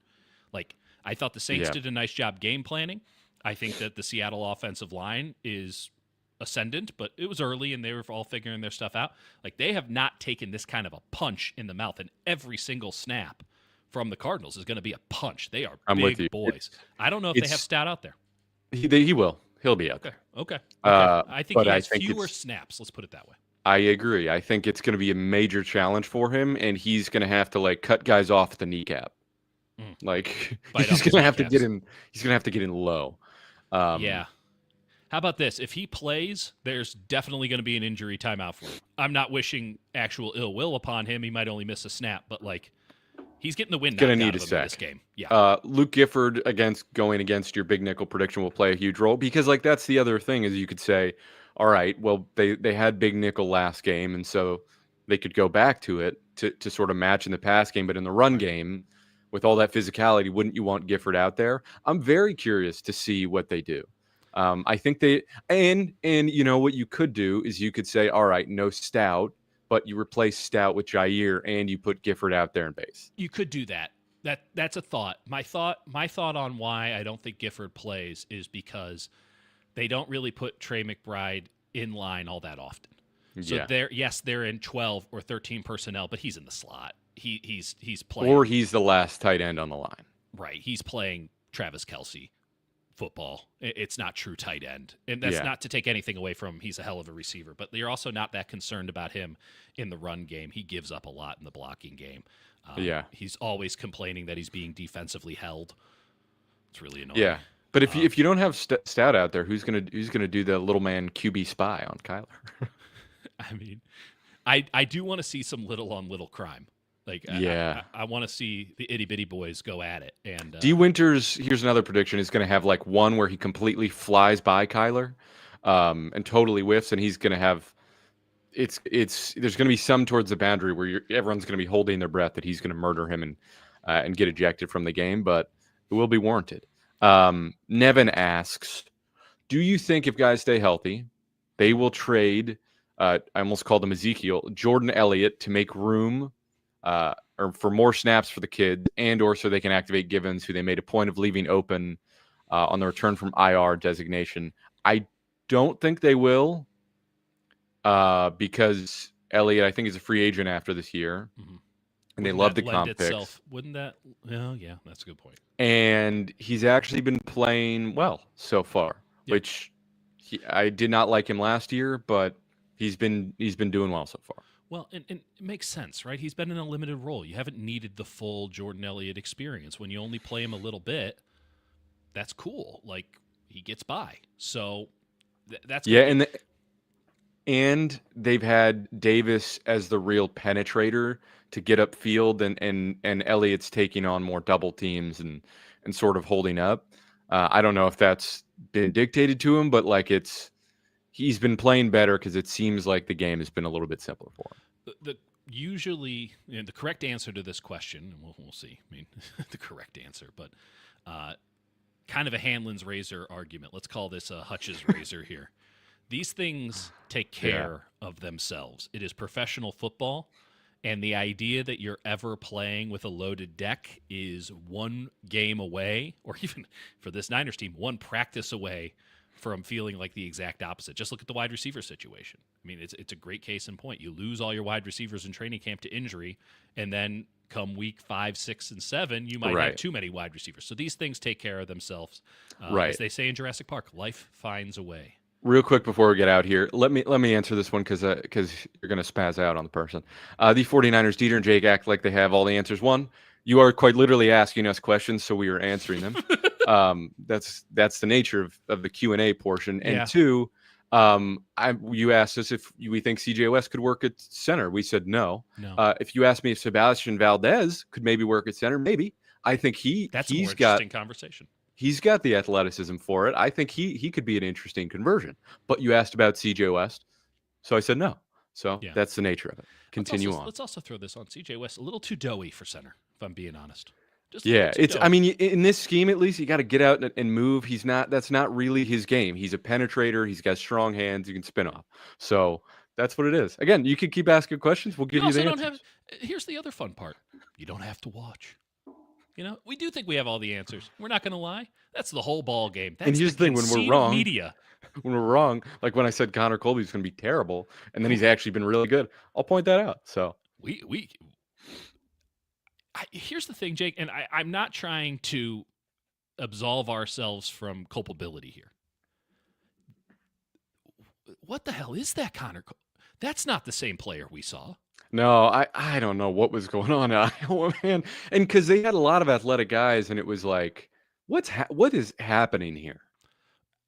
[SPEAKER 1] Like, I thought the Saints did a nice job game planning. I think that the Seattle offensive line is ascendant, but it was early and they were all figuring their stuff out. Like, they have not taken this kind of a punch in the mouth, and every single snap from the Cardinals is going to be a punch. They are big boys. I don't know if they have Stout out there.
[SPEAKER 2] He will. He'll be out there.
[SPEAKER 1] Okay. I think he has fewer snaps. Let's put it that way.
[SPEAKER 2] I agree. I think it's going to be a major challenge for him, and he's going to have to like cut guys off at the kneecap. Like, he's going to have to get in. He's going to have to get in low.
[SPEAKER 1] Yeah. How about this? If he plays, there's definitely going to be an injury timeout for him. I'm not wishing actual ill will upon him. He might only miss a snap, but like, he's getting the win knocked out of him in this game. Yeah.
[SPEAKER 2] Luke Gifford going against your big nickel prediction will play a huge role, because like that's the other thing is you could say, all right, well they had big nickel last game, and so they could go back to it to sort of match in the pass game, but in the run game, with all that physicality, wouldn't you want Gifford out there? I'm very curious to see what they do. I think they and you know what you could do is you could say, all right, no Stout, but you replace Stout with Ji'Ayir and you put Gifford out there in base.
[SPEAKER 1] You could do that. That's a thought. My thought on why I don't think Gifford plays is because they don't really put Trey McBride in line all that often. So
[SPEAKER 2] Yeah.
[SPEAKER 1] they're in 12 or 13 personnel, but he's in the slot. He's playing,
[SPEAKER 2] Or he's the last tight end on the line.
[SPEAKER 1] right. He's playing Travis Kelce football. It's not true tight end. And that's not to take anything away from him. He's a hell of a receiver, but you're also not that concerned about him in the run game. He gives up a lot in the blocking game. He's always complaining that he's being defensively held. It's really annoying.
[SPEAKER 2] Yeah. But if you don't have Stout out there, who's gonna do the little man QB spy on Kyler?
[SPEAKER 1] I mean, I do want to see some little on little crime. Like, I want to see the itty bitty boys go at it. And
[SPEAKER 2] D Winters, here's another prediction, is going to have like one where he completely flies by Kyler, and totally whiffs, and he's going to have there's going to be some towards the boundary where everyone's going to be holding their breath that he's going to murder him and get ejected from the game, but it will be warranted. Nevin asks, do you think if guys stay healthy, they will trade? I almost called him Ezekiel, Jordan Elliott, to make room or for more snaps for the kid, and/or so they can activate Givens, who they made a point of leaving open on the return from IR designation. I don't think they will, because Elliott, I think, is a free agent after this year, and they love the comp picks.
[SPEAKER 1] Wouldn't that? Well, yeah, that's a good point.
[SPEAKER 2] And he's actually been playing well so far, which I did not like him last year, but he's been doing well so far.
[SPEAKER 1] Well, and it makes sense, right? He's been in a limited role. You haven't needed the full Jordan Elliott experience. When you only play him a little bit, that's cool. Like, he gets by. So that's
[SPEAKER 2] good. And they've had Davis as the real penetrator to get upfield, and Elliott's taking on more double teams and sort of holding up. I don't know if that's been dictated to him, but like he's been playing better because it seems like the game has been a little bit simpler for him.
[SPEAKER 1] Usually, the correct answer to this question, and we'll see. I mean, the correct answer, but kind of a Hanlon's razor argument. Let's call this a Hutch's razor here. These things take care of themselves. It is professional football, and the idea that you're ever playing with a loaded deck is one game away, or even for this Niners team, one practice away from feeling like the exact opposite. Just look at the wide receiver situation. I mean, it's a great case in point. You lose all your wide receivers in training camp to injury, and then come week 5, 6, and 7, you might have too many wide receivers. So these things take care of themselves. As they say in Jurassic Park, life finds a way.
[SPEAKER 2] Real quick before we get out here, let me answer this one because you're going to spaz out on the person. The 49ers, Dieter and Jake, act like they have all the answers. One, you are quite literally asking us questions, so we are answering them. That's the nature of the Q&A portion. And two, you asked us if we think CJ West could work at center. We said no. If you asked me if Sebastian Valdez could maybe work at center, maybe. I think
[SPEAKER 1] that's a more interesting conversation.
[SPEAKER 2] He's got the athleticism for it. I think he could be an interesting conversion. But you asked about CJ West, so I said no. So that's the nature of it. Continue on.
[SPEAKER 1] Let's also throw this on CJ West. A little too doughy for center, if I'm being honest.
[SPEAKER 2] I mean, in this scheme, at least, you got to get out and move. That's not really his game. He's a penetrator. He's got strong hands. You can spin off. So that's what it is. Again, you can keep asking questions. We'll give you the answers.
[SPEAKER 1] Here's the other fun part. You don't have to watch. We do think we have all the answers. We're not going to lie. That's the whole ball game. That's
[SPEAKER 2] and here's the thing: when we're wrong,
[SPEAKER 1] media.
[SPEAKER 2] When we're wrong, like when I said Connor Colby's going to be terrible, and then he's actually been really good, I'll point that out. So
[SPEAKER 1] here's the thing, Jake, and I'm not trying to absolve ourselves from culpability here. What the hell is that, Connor? That's not the same player we saw.
[SPEAKER 2] No, I don't know what was going on in Iowa, man. And because they had a lot of athletic guys, and it was like, what is happening here?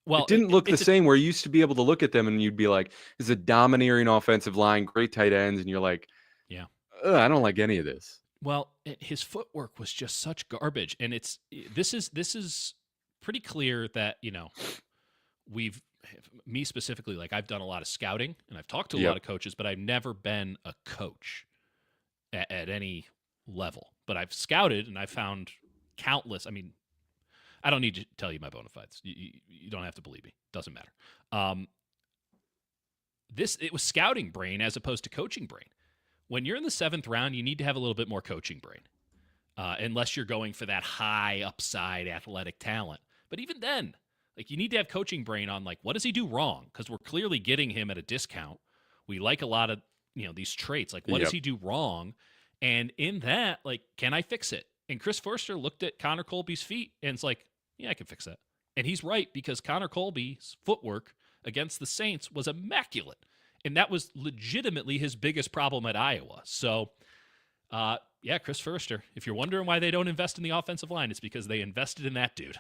[SPEAKER 2] Well, it didn't look the same where you used to be able to look at them and you'd be like, it's a domineering offensive line, great tight ends, and you're like, I don't like any of this.
[SPEAKER 1] Well, his footwork was just such garbage, and this is pretty clear that me specifically, like I've done a lot of scouting and I've talked to a lot of coaches, but I've never been a coach at any level. But I've scouted and I found countless. I mean, I don't need to tell you my bona fides. You don't have to believe me. Doesn't matter. It was scouting brain as opposed to coaching brain. When you're in the 7th round, you need to have a little bit more coaching brain. unless you're going for that high upside athletic talent. But even then, like, you need to have coaching brain on, like, what does he do wrong? Because we're clearly getting him at a discount. We like a lot of, these traits. Like, what does he do wrong? And in that, like, can I fix it? And Chris Forster looked at Connor Colby's feet and it's like, yeah, I can fix that. And he's right, because Connor Colby's footwork against the Saints was immaculate. And that was legitimately his biggest problem at Iowa. So, Chris Forster. If you're wondering why they don't invest in the offensive line, it's because they invested in that dude.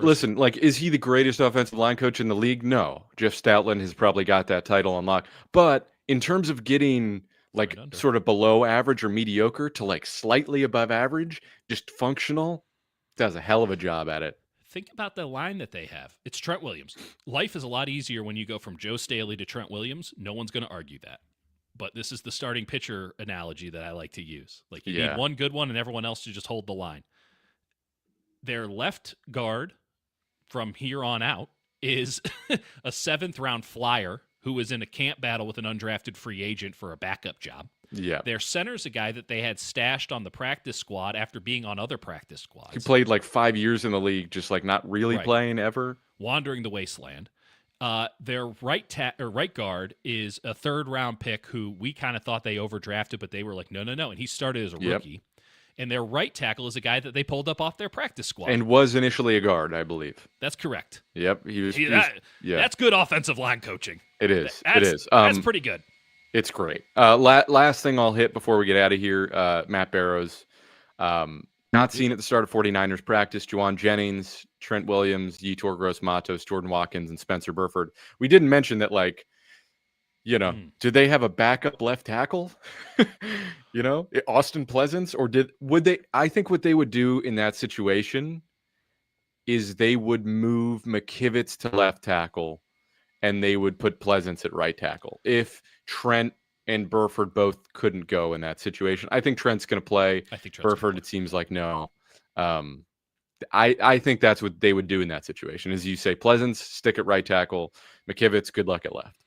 [SPEAKER 2] Listen, like, is he the greatest offensive line coach in the league? No. Jeff Stoutland has probably got that title unlocked. But in terms of getting, like, sort of below average or mediocre to, like, slightly above average, just functional, does a hell of a job at it.
[SPEAKER 1] Think about the line that they have. It's Trent Williams. Life is a lot easier when you go from Joe Staley to Trent Williams. No one's going to argue that. But this is the starting pitcher analogy that I like to use. Like, you need one good one and everyone else to just hold the line. Their left guard from here on out is a 7th-round flyer who was in a camp battle with an undrafted free agent for a backup job.
[SPEAKER 2] Yeah.
[SPEAKER 1] Their center's a guy that they had stashed on the practice squad after being on other practice squads.
[SPEAKER 2] He played like 5 years in the league, just like not really playing ever.
[SPEAKER 1] Wandering the wasteland. Their right guard is a 3rd-round pick who we kind of thought they overdrafted, but they were like, no. And he started as a rookie. And their right tackle is a guy that they pulled up off their practice squad.
[SPEAKER 2] And was initially a guard, I believe.
[SPEAKER 1] That's correct.
[SPEAKER 2] Yep.
[SPEAKER 1] That's good offensive line coaching.
[SPEAKER 2] It is.
[SPEAKER 1] That's pretty good.
[SPEAKER 2] It's great. Last thing I'll hit before we get out of here, Matt Barrows. Not seen at the start of 49ers practice. Juwan Jennings, Trent Williams, Yetur Gross-Matos, Jordan Watkins, and Spencer Burford. We didn't mention that, like, did they have a backup left tackle? Austin Pleasance? Or would they? I think what they would do in that situation is they would move McKivitz to left tackle and they would put Pleasance at right tackle. If Trent and Burford both couldn't go in that situation. I think Trent's going to play.
[SPEAKER 1] I think
[SPEAKER 2] Burford, it seems like no. I think that's what they would do in that situation. As you say, Pleasance, stick at right tackle. McKivitz, good luck at left.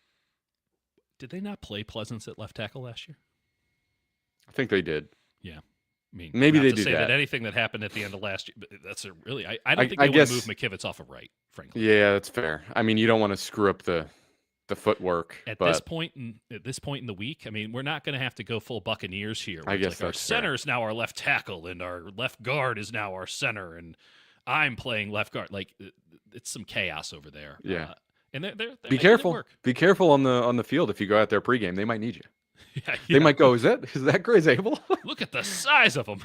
[SPEAKER 1] Did they not play Pleasance at left tackle last year?
[SPEAKER 2] I think they did.
[SPEAKER 1] Yeah. I mean,
[SPEAKER 2] maybe they
[SPEAKER 1] do
[SPEAKER 2] say
[SPEAKER 1] that anything that happened at the end of last year, that's really, I don't think they would move McKivitz off of right, frankly.
[SPEAKER 2] Yeah, that's fair. I mean, you don't want to screw up the footwork
[SPEAKER 1] at this point in the week. I mean, we're not going to have to go full Buccaneers here.
[SPEAKER 2] I guess
[SPEAKER 1] like our center is now our left tackle and our left guard is now our center and I'm playing left guard. Like, it's some chaos over there.
[SPEAKER 2] Yeah.
[SPEAKER 1] And they're
[SPEAKER 2] be careful. Be careful on the field. If you go out there pregame, they might need you. They might go, is that Grace Abel?
[SPEAKER 1] Look at the size of them.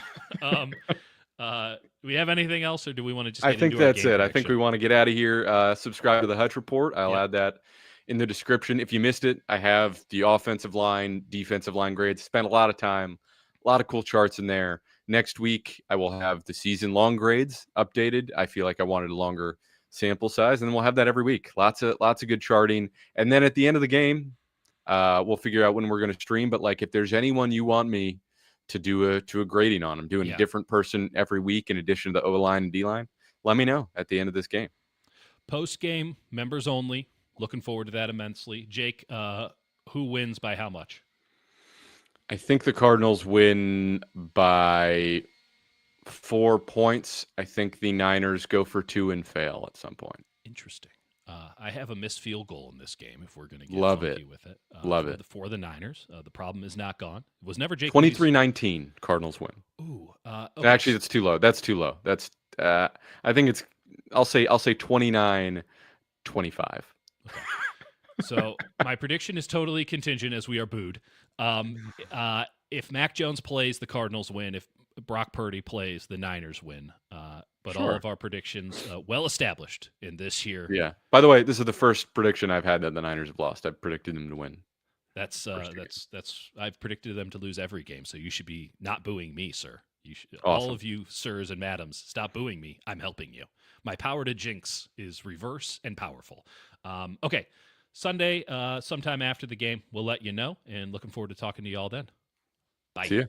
[SPEAKER 1] Do we have anything else, or do we want to just?
[SPEAKER 2] I think that's it. I think we want to get out of here. Subscribe to the Hutch Report. I'll add that in the description. If you missed it, I have the offensive line, defensive line grades. Spent a lot of time, a lot of cool charts in there. Next week, I will have the season-long grades updated. I feel like I wanted a longer sample size, and then we'll have that every week. Lots of good charting, and then at the end of the game, we'll figure out when we're going to stream. But like, if there's anyone you want me to do a grading on, I'm doing a different person every week in addition to the O-line and D-line. Let me know at the end of this game.
[SPEAKER 1] Post-game, members only. Looking forward to that immensely. Jake, who wins by how much?
[SPEAKER 2] I think the Cardinals win by 4 points. I think the Niners go for 2 and fail at some point.
[SPEAKER 1] Interesting. I have a missed field goal in this game if we're going to get funky with it.
[SPEAKER 2] Love it.
[SPEAKER 1] For the Niners. The problem is not gone. It was never Jake.
[SPEAKER 2] 23-19 Cardinals win.
[SPEAKER 1] Ooh. Okay.
[SPEAKER 2] Actually, that's too low. That's I think it's I'll say 29-25.
[SPEAKER 1] Okay. So my prediction is totally contingent as we are booed. If Mac Jones plays, the Cardinals win. If Brock Purdy plays, the Niners win. But all of our predictions well established in this year.
[SPEAKER 2] Yeah. By the way, this is the first prediction I've had that the Niners have lost. I've predicted them to win.
[SPEAKER 1] That's I've predicted them to lose every game. So you should be not booing me, sir. You should,
[SPEAKER 2] awesome.
[SPEAKER 1] All of you sirs and madams, stop booing me. I'm helping you. My power to jinx is reverse and powerful. Okay. Sunday, sometime after the game, we'll let you know. And looking forward to talking to you all then. Bye.
[SPEAKER 2] See ya.